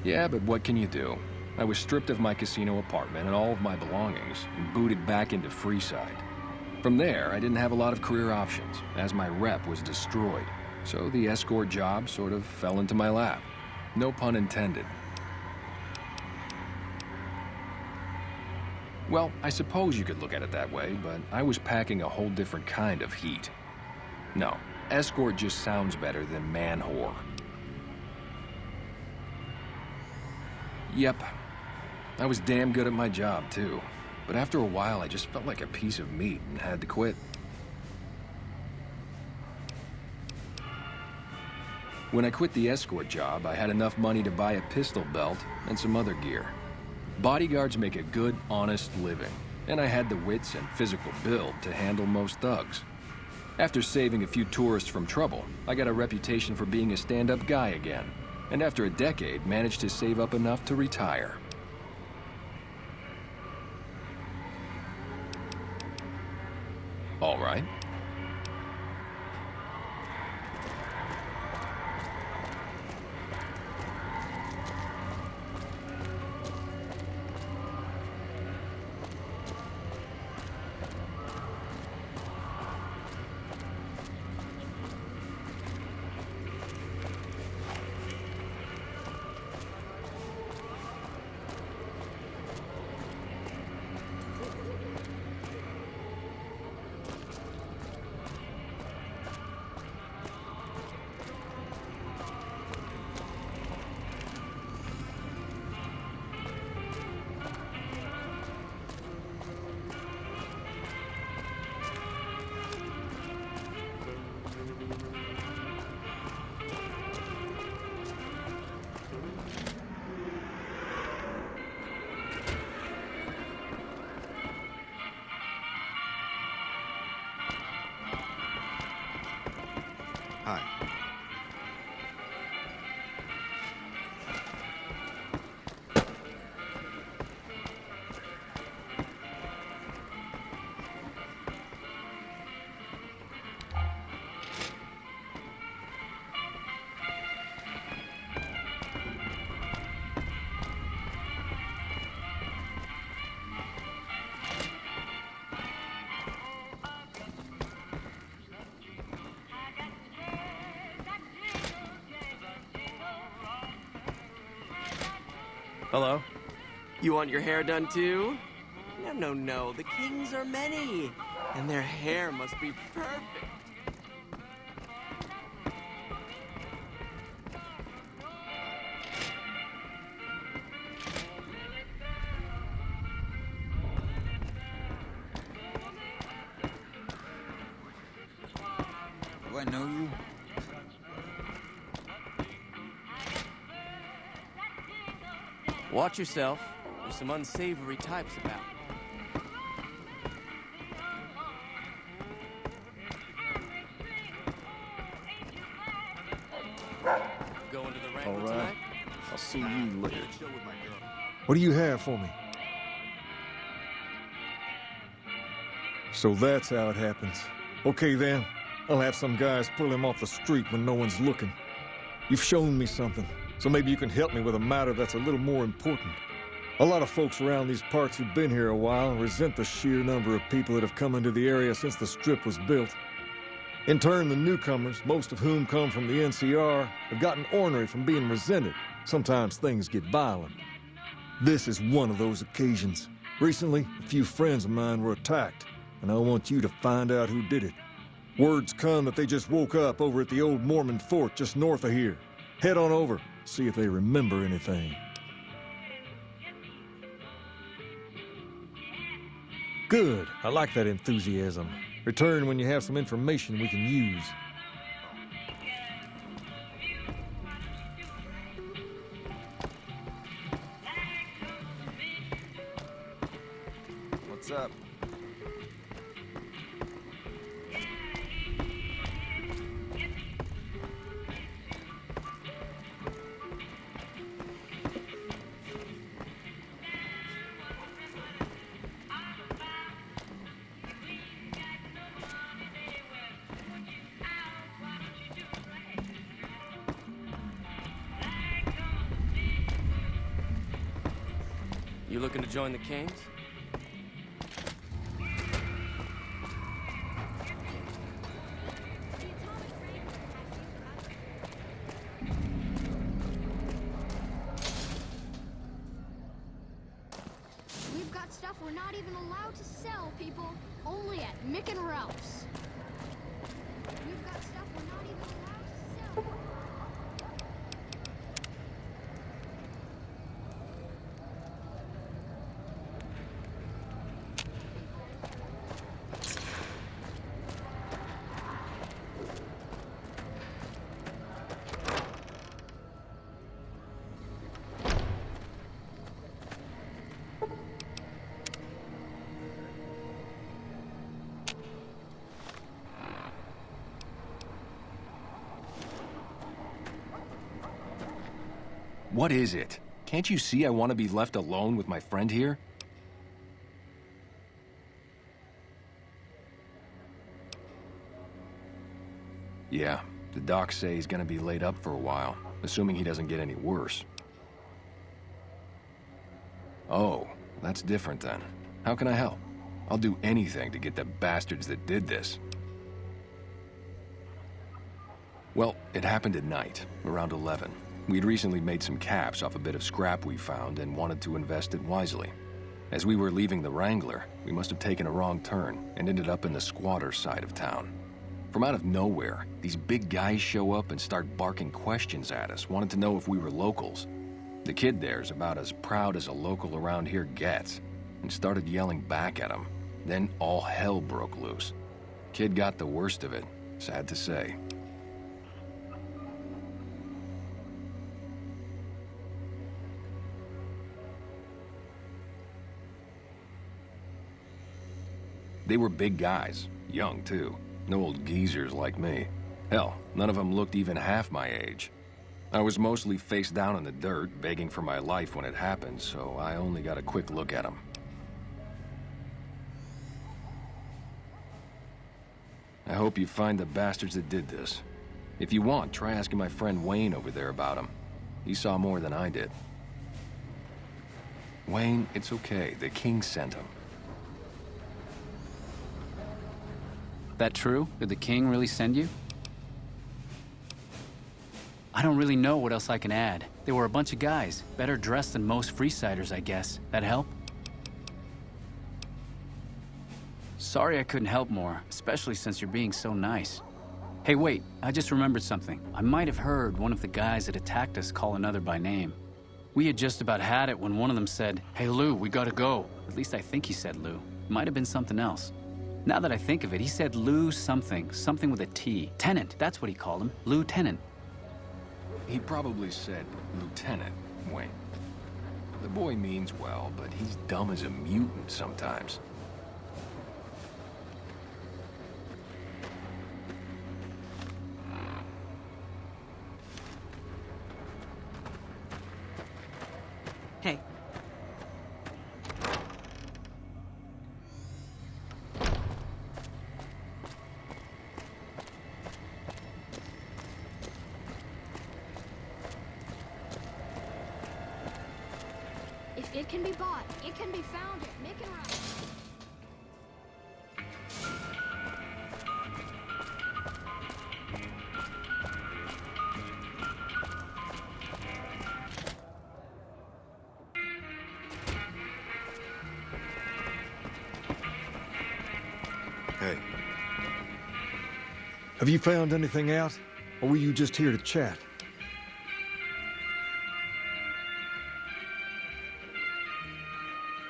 [SPEAKER 21] Yeah, but what can you do? I was stripped of my casino apartment and all of my belongings and booted back into Freeside. From there, I didn't have a lot of career options, as my rep was destroyed. So the escort job sort of fell into my lap. No pun intended. Well, I suppose you could look at it that way, but I was packing a whole different kind of heat. No, escort just sounds better than man-whore. Yep, I was damn good at my job, too. But after a while, I just felt like a piece of meat and had to quit. When I quit the escort job, I had enough money to buy a pistol belt and some other gear. Bodyguards make a good, honest living, and I had the wits and physical build to handle most thugs. After saving a few tourists from trouble, I got a reputation for being a stand-up guy again, and after a decade, managed to save up enough to retire. All right.
[SPEAKER 2] Hi.
[SPEAKER 1] Hello? You want your hair done too? No, no, no. The kings are many, and their hair must be perfect.
[SPEAKER 14] Do I know you?
[SPEAKER 1] Watch yourself. There's some unsavory types about. Going to the Wrangler
[SPEAKER 20] All right.
[SPEAKER 1] tonight?
[SPEAKER 20] I'll see you later. What do you have for me? So that's how it happens. Okay then, I'll have some guys pull him off the street when no one's looking. You've shown me something, so maybe you can help me with a matter that's a little more important. A lot of folks around these parts who've been here a while resent the sheer number of people that have come into the area since the Strip was built. In turn, the newcomers, most of whom come from the NCR, have gotten ornery from being resented. Sometimes things get violent. This is one of those occasions. Recently, a few friends of mine were attacked, and I want you to find out who did it. Word's come that they just woke up over at the old Mormon fort just north of here. Head on over, see if they remember anything. Good. I like that enthusiasm. Return when you have some information we can use.
[SPEAKER 14] What's up?
[SPEAKER 1] You looking to join the Kings?
[SPEAKER 11] We've got stuff we're not even allowed to sell, people. Only at Mick and Ralph's. We've got stuff we're not even allowed to sell.
[SPEAKER 21] What is it? Can't you see I want to be left alone with my friend here? Yeah, the docs say he's gonna be laid up for a while, assuming he doesn't get any worse. Oh, that's different then. How can I help? I'll do anything to get the bastards that did this. Well, it happened at night, around 11. We'd recently made some caps off a bit of scrap we found and wanted to invest it wisely. As we were leaving the Wrangler, we must have taken a wrong turn and ended up in the squatter side of town. From out of nowhere, these big guys show up and start barking questions at us, wanted to know if we were locals. The kid there's about as proud as a local around here gets, and started yelling back at him. Then all hell broke loose. Kid got the worst of it, sad to say. They were big guys, young too. No old geezers like me. Hell, none of them looked even half my age. I was mostly face down in the dirt, begging for my life when it happened, so I only got a quick look at them. I hope you find the bastards that did this. If you want, try asking my friend Wayne over there about him. He saw more than I did. Wayne, it's okay. The king sent him.
[SPEAKER 4] That true? Did the king really send you? I don't really know what else I can add. They were a bunch of guys, better dressed than most Freesiders, I guess. That help? Sorry I couldn't help more, especially since you're being so nice. Hey, wait, I just remembered something. I might have heard one of the guys that attacked us call another by name. We had just about had it when one of them said, "Hey Lou, we gotta go." At least I think he said Lou. Might have been something else. Now that I think of it, he said Lou something with a T. Tennant, that's what he called him. Lou Tennant.
[SPEAKER 21] He probably said Lieutenant Wayne. The boy means well, but he's dumb as a mutant sometimes.
[SPEAKER 19] Hey.
[SPEAKER 11] If it can be bought, it can be found at Mick and Ralph's.
[SPEAKER 20] Hey. Have you found anything out? Or were you just here to chat?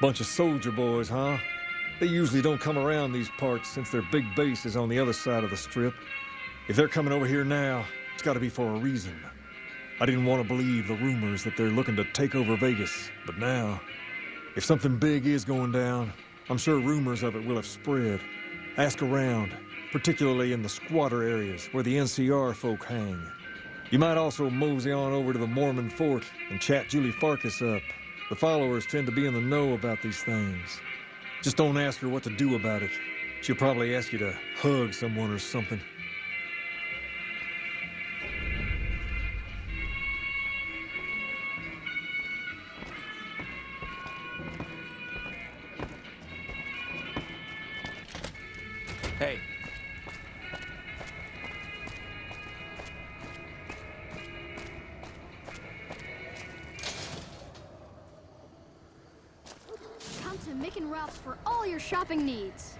[SPEAKER 20] Bunch of soldier boys, huh? They usually don't come around these parts since their big base is on the other side of the strip. If they're coming over here now, it's gotta be for a reason. I didn't want to believe the rumors that they're looking to take over Vegas, but now, if something big is going down, I'm sure rumors of it will have spread. Ask around, particularly in the squatter areas where the NCR folk hang. You might also mosey on over to the Mormon fort and chat Julie Farkas up. The followers tend to be in the know about these things. Just don't ask her what to do about it. She'll probably ask you to hug someone or something.
[SPEAKER 11] Ralph's for all your shopping needs.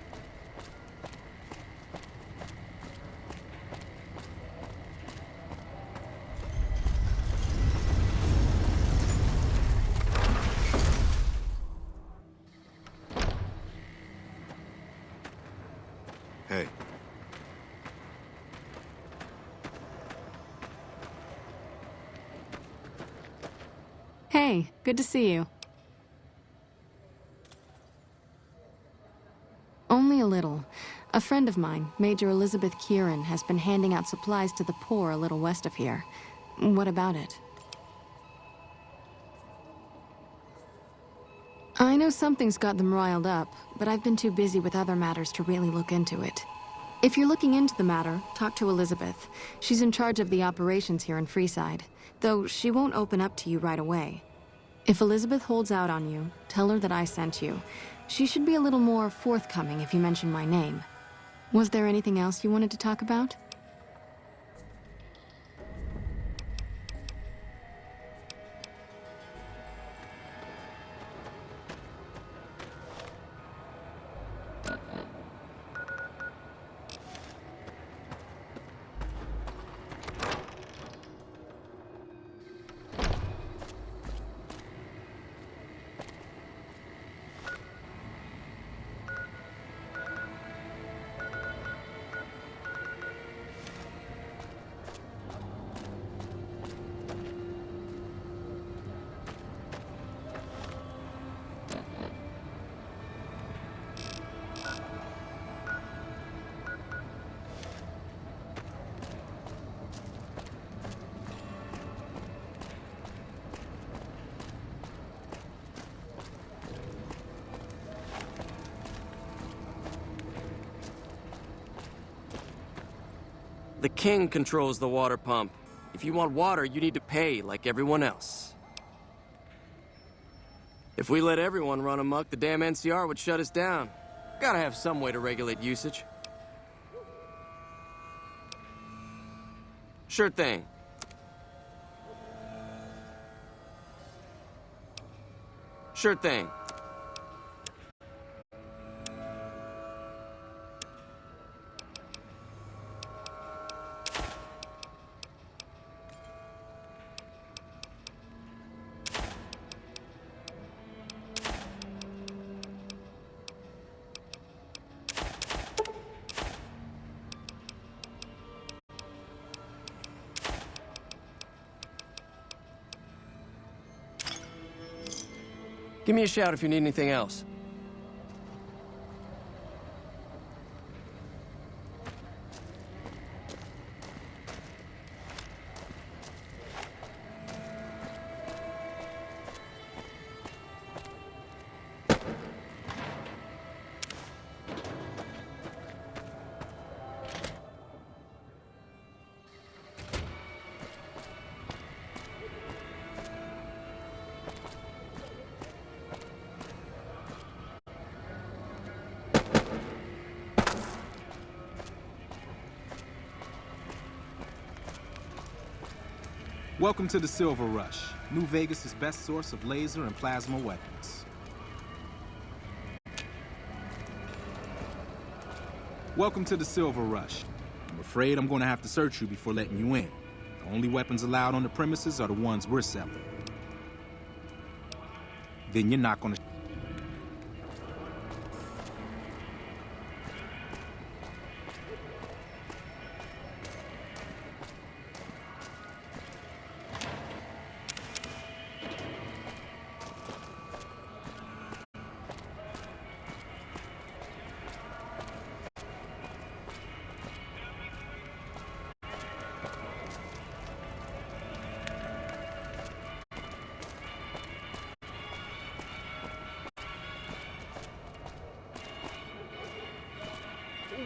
[SPEAKER 2] Hey.
[SPEAKER 18] Hey, good to see you. Only a little. A friend of mine, Major Elizabeth Kieran, has been handing out supplies to the poor a little west of here. What about it? I know something's got them riled up, but I've been too busy with other matters to really look into it. If you're looking into the matter, talk to Elizabeth. She's in charge of the operations here in Freeside, though she won't open up to you right away. If Elizabeth holds out on you, tell her that I sent you. She should be a little more forthcoming if you mention my name. Was there anything else you wanted to talk about?
[SPEAKER 1] The king controls the water pump. If you want water, you need to pay like everyone else. If we let everyone run amok, the damn NCR would shut us down. Gotta have some way to regulate usage. Sure thing. Sure thing. Give me a shout if you need anything else.
[SPEAKER 12] Welcome to the Silver Rush, New Vegas' best source of laser and plasma weapons. Welcome to the Silver Rush. I'm afraid I'm going to have to search you before letting you in. The only weapons allowed on the premises are the ones we're selling. Then you're not going to...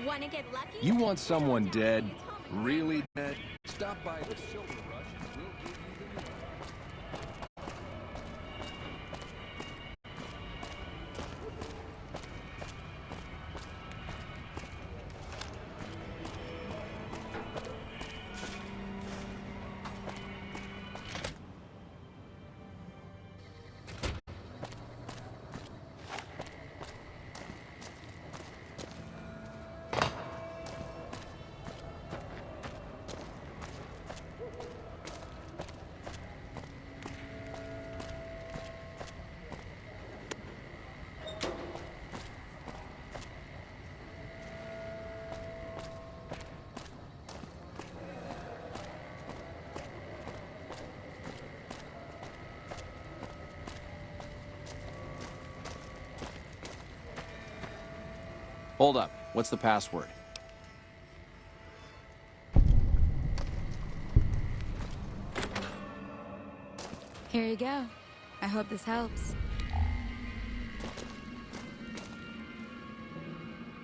[SPEAKER 5] Wanna get lucky?
[SPEAKER 21] You want someone dead? Really dead? Stop by the Silver Rush and we'll give you the money.
[SPEAKER 6] Hold up. What's the password?
[SPEAKER 5] Here you go. I hope this helps.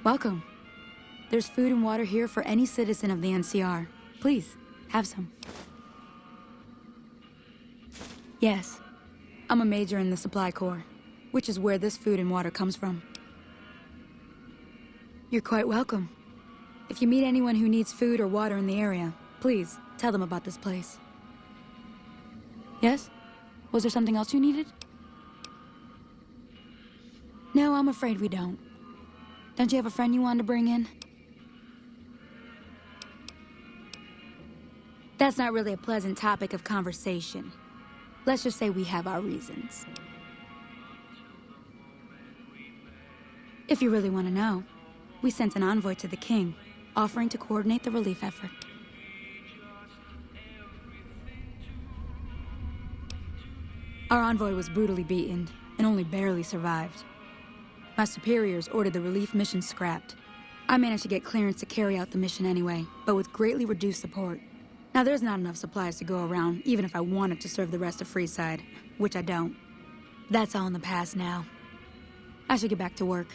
[SPEAKER 5] Welcome. There's food and water here for any citizen of the NCR. Please, have some. Yes, I'm a major in the Supply Corps, which is where this food and water comes from. You're quite welcome. If you meet anyone who needs food or water in the area, please tell them about this place. Yes? Was there something else you needed? No, I'm afraid we don't. Don't you have a friend you wanted to bring in? That's not really a pleasant topic of conversation. Let's just say we have our reasons. If you really want to know, we sent an envoy to the king, offering to coordinate the relief effort. Our envoy was brutally beaten and only barely survived. My superiors ordered the relief mission scrapped. I managed to get clearance to carry out the mission anyway, but with greatly reduced support. Now there's not enough supplies to go around, even if I wanted to serve the rest of Freeside, which I don't. That's all in the past now. I should get back to work.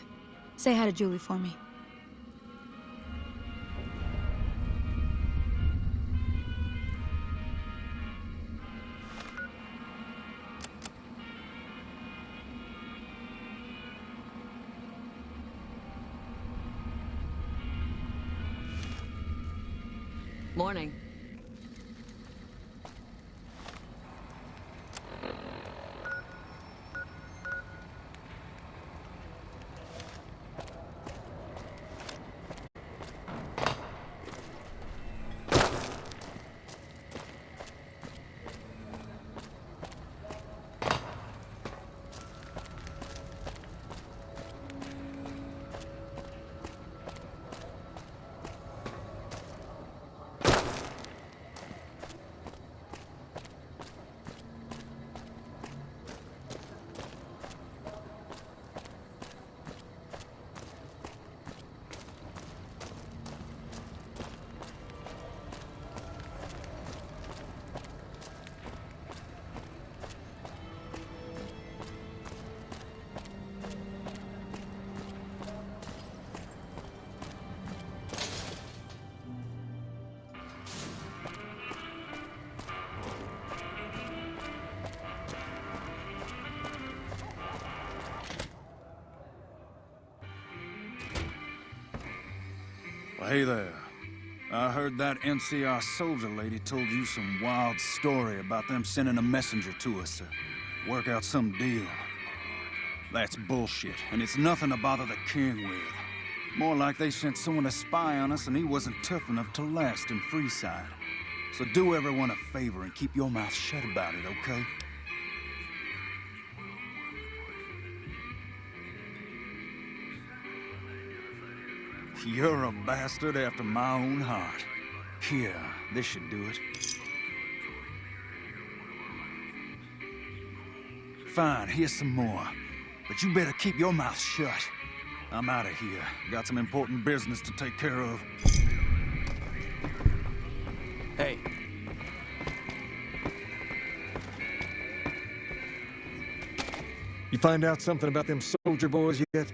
[SPEAKER 5] Say hi to Julie for me.
[SPEAKER 8] Morning.
[SPEAKER 22] Well, hey there. I heard that NCR soldier lady told you some wild story about them sending a messenger to us to work out some deal. That's bullshit, and it's nothing to bother the king with. More like they sent someone to spy on us and he wasn't tough enough to last in Freeside. So do everyone a favor and keep your mouth shut about it, okay? You're a bastard after my own heart. Here, this should do it. Fine, here's some more. But you better keep your mouth shut. I'm out of here. Got some important business to take care of.
[SPEAKER 1] Hey.
[SPEAKER 20] You find out something about them soldier boys yet?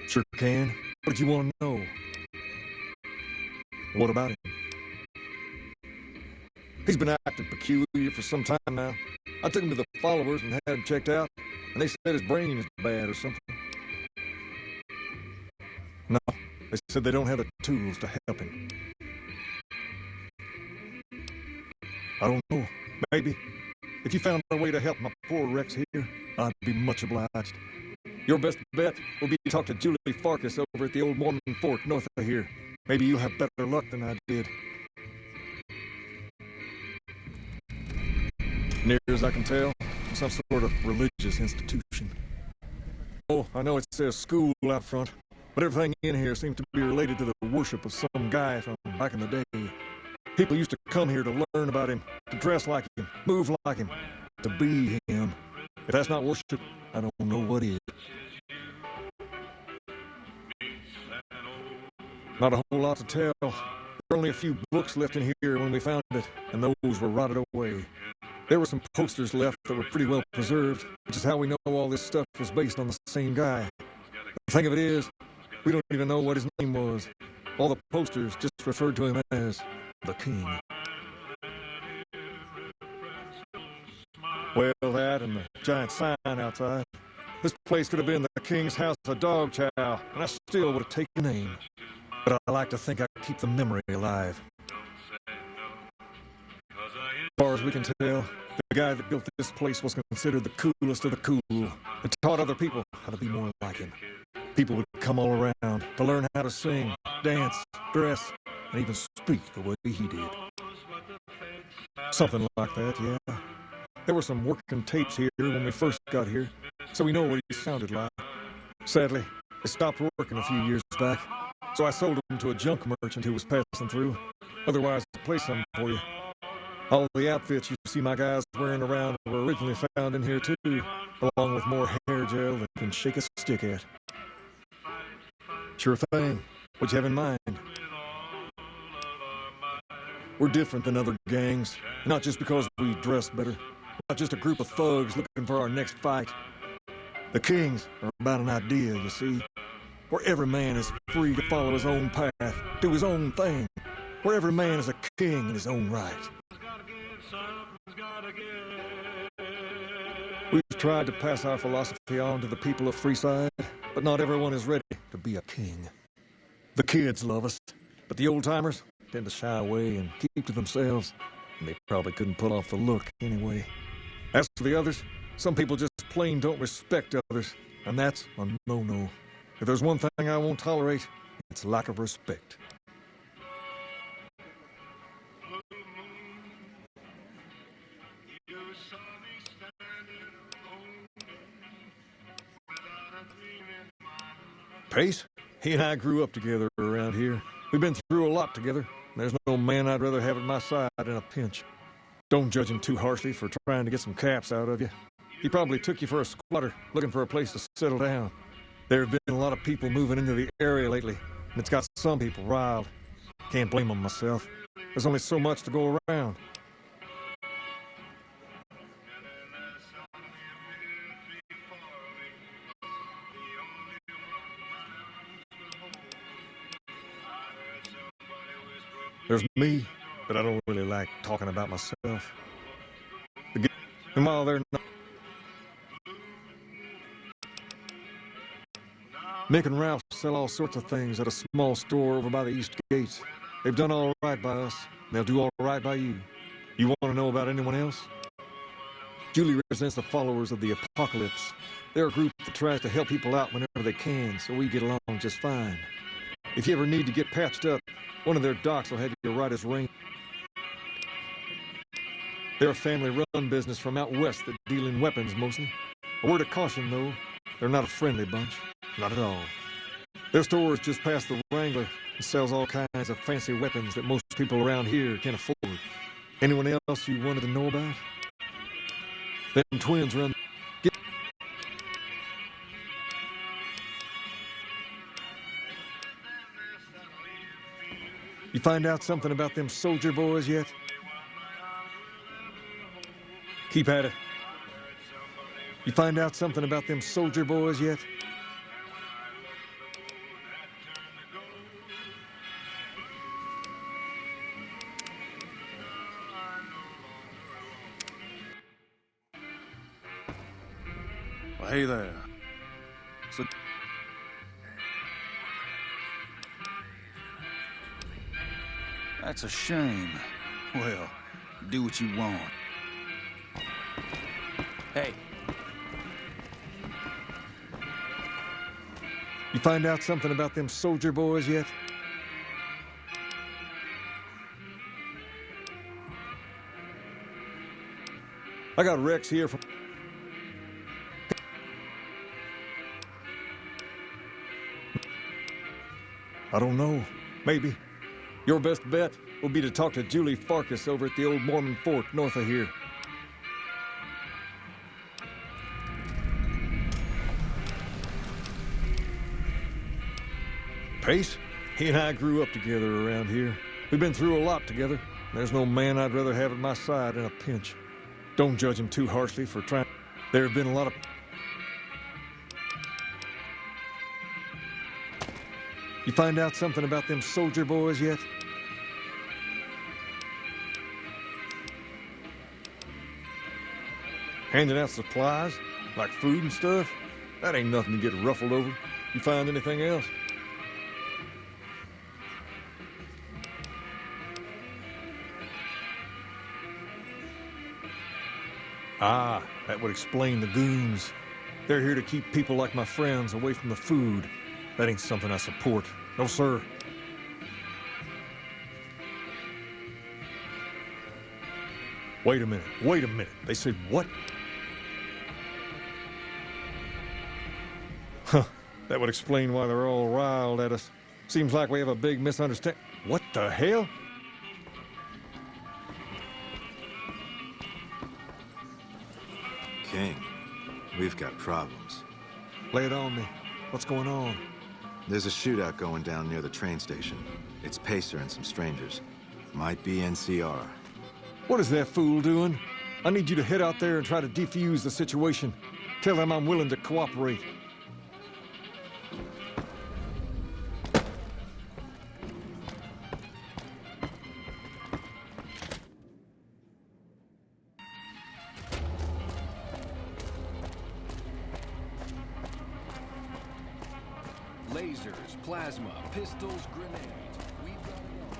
[SPEAKER 20] Sure can. What do you want to know? What about him? He's been acting peculiar for some time now. I took him to the followers and had him checked out, and they said his brain is bad or something. No, they said they don't have the tools to help him. I don't know. Maybe. If you found a way to help my poor Rex here, I'd be much obliged. Your best bet will be to talk to Julie Farkas over at the old Mormon fort north of here. Maybe you'll have better luck than I did. Near as I can tell, some sort of religious institution. Oh, I know it says school out front, but everything in here seems to be related to the worship of some guy from back in the day. People used to come here to learn about him, to dress like him, move like him, to be him. If that's not worship, I don't know what is. Not a whole lot to tell. There were only a few books left in here when we found it, and those were rotted away. There were some posters left that were pretty well preserved, which is how we know all this stuff was based on the same guy. The thing of it is, we don't even know what his name was. All the posters just referred to him as the King. Well, that and the giant sign outside. This place could have been the King's House of Dog Chow, and I still would have taken the name. But I like to think I keep the memory alive. As far as we can tell, the guy that built this place was considered the coolest of the cool, and taught other people how to be more like him. People would come all around to learn how to sing, dance, dress, and even speak the way he did. Something like that, yeah. There were some working tapes here when we first got here, so we know what he sounded like. Sadly, they stopped working a few years back, so I sold them to a junk merchant who was passing through. Otherwise, I'd play something for you. All the outfits you see my guys wearing around were originally found in here too, along with more hair gel than you can shake a stick at. Sure thing. What'd you have in mind? We're different than other gangs, not just because we dress better. We're not just a group of thugs looking for our next fight. The Kings are about an idea, you see, where every man is free to follow his own path, do his own thing, where every man is a king in his own right. We've tried to pass our philosophy on to the people of Freeside, but not everyone is ready to be a king. The kids love us, but the old-timers tend to shy away and keep to themselves, and they probably couldn't pull off the look anyway. As for the others, some people just plain don't respect others, and that's a no-no. If there's one thing I won't tolerate, it's lack of respect. Pace? He and I grew up together around here. We've been through a lot together. There's no man I'd rather have at my side in a pinch. Don't judge him too harshly for trying to get some caps out of you. He probably took you for a squatter, looking for a place to settle down. There have been a lot of people moving into the area lately, and it's got some people riled. Can't blame them myself. There's only so much to go around. There's me, but I don't really like talking about myself. And while they're not... Mick and Ralph sell all sorts of things at a small store over by the East Gates. They've done all right by us, and they'll do all right by you. You want to know about anyone else? Julie represents the followers of the Apocalypse. They're a group that tries to help people out whenever they can, so we get along just fine. If you ever need to get patched up, one of their docs will have you right as rain. They're a family-run business from out west that deal in weapons mostly. A word of caution, though, they're not a friendly bunch. Not at all. Their store is just past the Wrangler and sells all kinds of fancy weapons that most people around here can't afford. Anyone else you wanted to know about? Them twins run... You find out something about them soldier boys yet? Keep at it. You find out something about them soldier boys yet?
[SPEAKER 22] Well, hey there. So... That's a shame. Well, do what you want.
[SPEAKER 1] Hey.
[SPEAKER 20] You find out something about them soldier boys yet? I got Rex here from... I don't know. Maybe. Your best bet? will be to talk to Julie Farkas over at the old Mormon fort north of here. Pace, he and I grew up together around here. We've been through a lot together. There's no man I'd rather have at my side in a pinch. Don't judge him too harshly for trying. There have been a lot of... You find out something about them soldier boys yet? Handing out supplies, like food and stuff? That ain't nothing to get ruffled over. You find anything else? Ah, that would explain the goons. They're here to keep people like my friends away from the food. That ain't something I support. No, sir. Wait a minute. They said what? Huh, that would explain why they're all riled at us. Seems like we have a big misunderstanding. What the hell?
[SPEAKER 2] King, we've got problems.
[SPEAKER 20] Lay it on me. What's going on?
[SPEAKER 2] There's a shootout going down near the train station. It's Pacer and some strangers. Might be NCR.
[SPEAKER 20] What is that fool doing? I need you to head out there and try to defuse the situation. Tell them I'm willing to cooperate.
[SPEAKER 21] Lasers, plasma, pistols, grenades. We've got it all.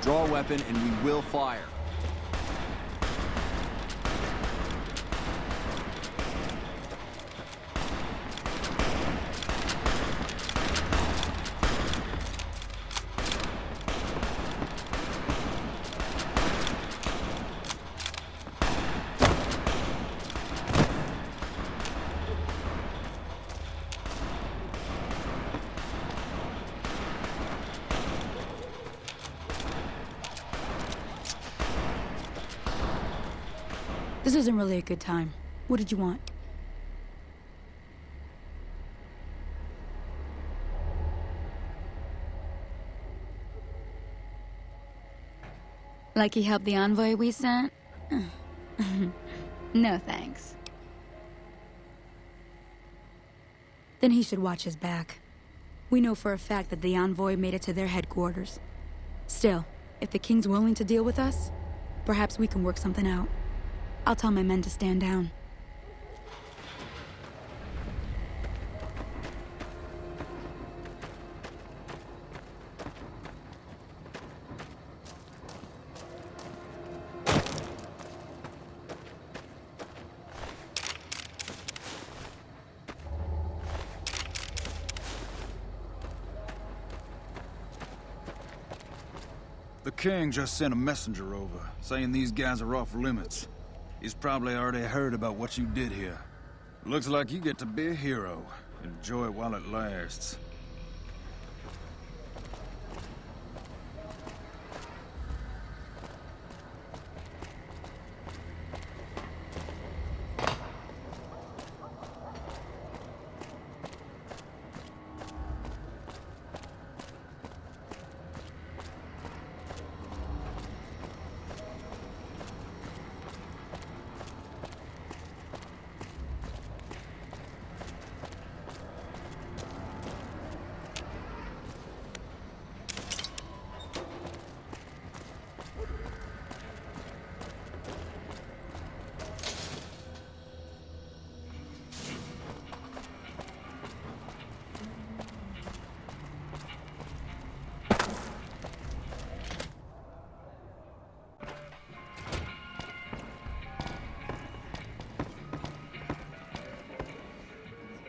[SPEAKER 6] Draw a weapon and we will fire.
[SPEAKER 5] This isn't really a good time. What did you want? Like he helped the envoy we sent? No thanks. Then he should watch his back. We know for a fact that the envoy made it to their headquarters. Still, if the king's willing to deal with us, perhaps we can work something out. I'll tell my men to stand down.
[SPEAKER 22] The king just sent a messenger over, saying these guys are off limits. He's probably already heard about what you did here. Looks like you get to be a hero. Enjoy it while it lasts.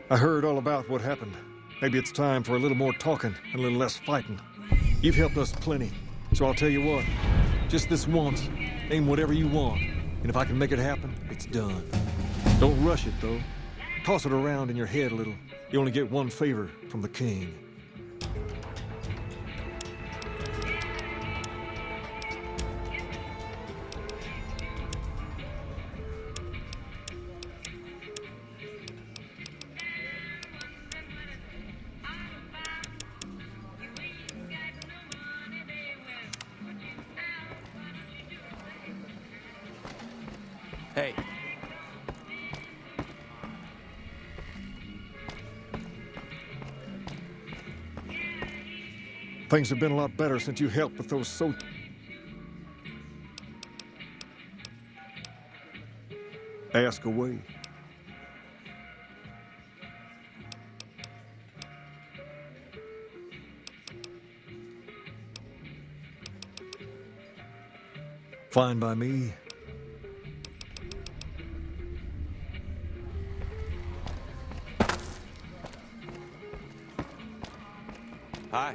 [SPEAKER 20] I heard all about what happened. Maybe it's time for a little more talking and a little less fighting. You've helped us plenty, so I'll tell you what. Just this once, aim whatever you want, and if I can make it happen, it's done. Don't rush it, though. Toss it around in your head a little. You only get one favor from the king.
[SPEAKER 1] Hey.
[SPEAKER 20] Things have been a lot better since you helped with those Ask away. Fine by me.
[SPEAKER 1] Hi.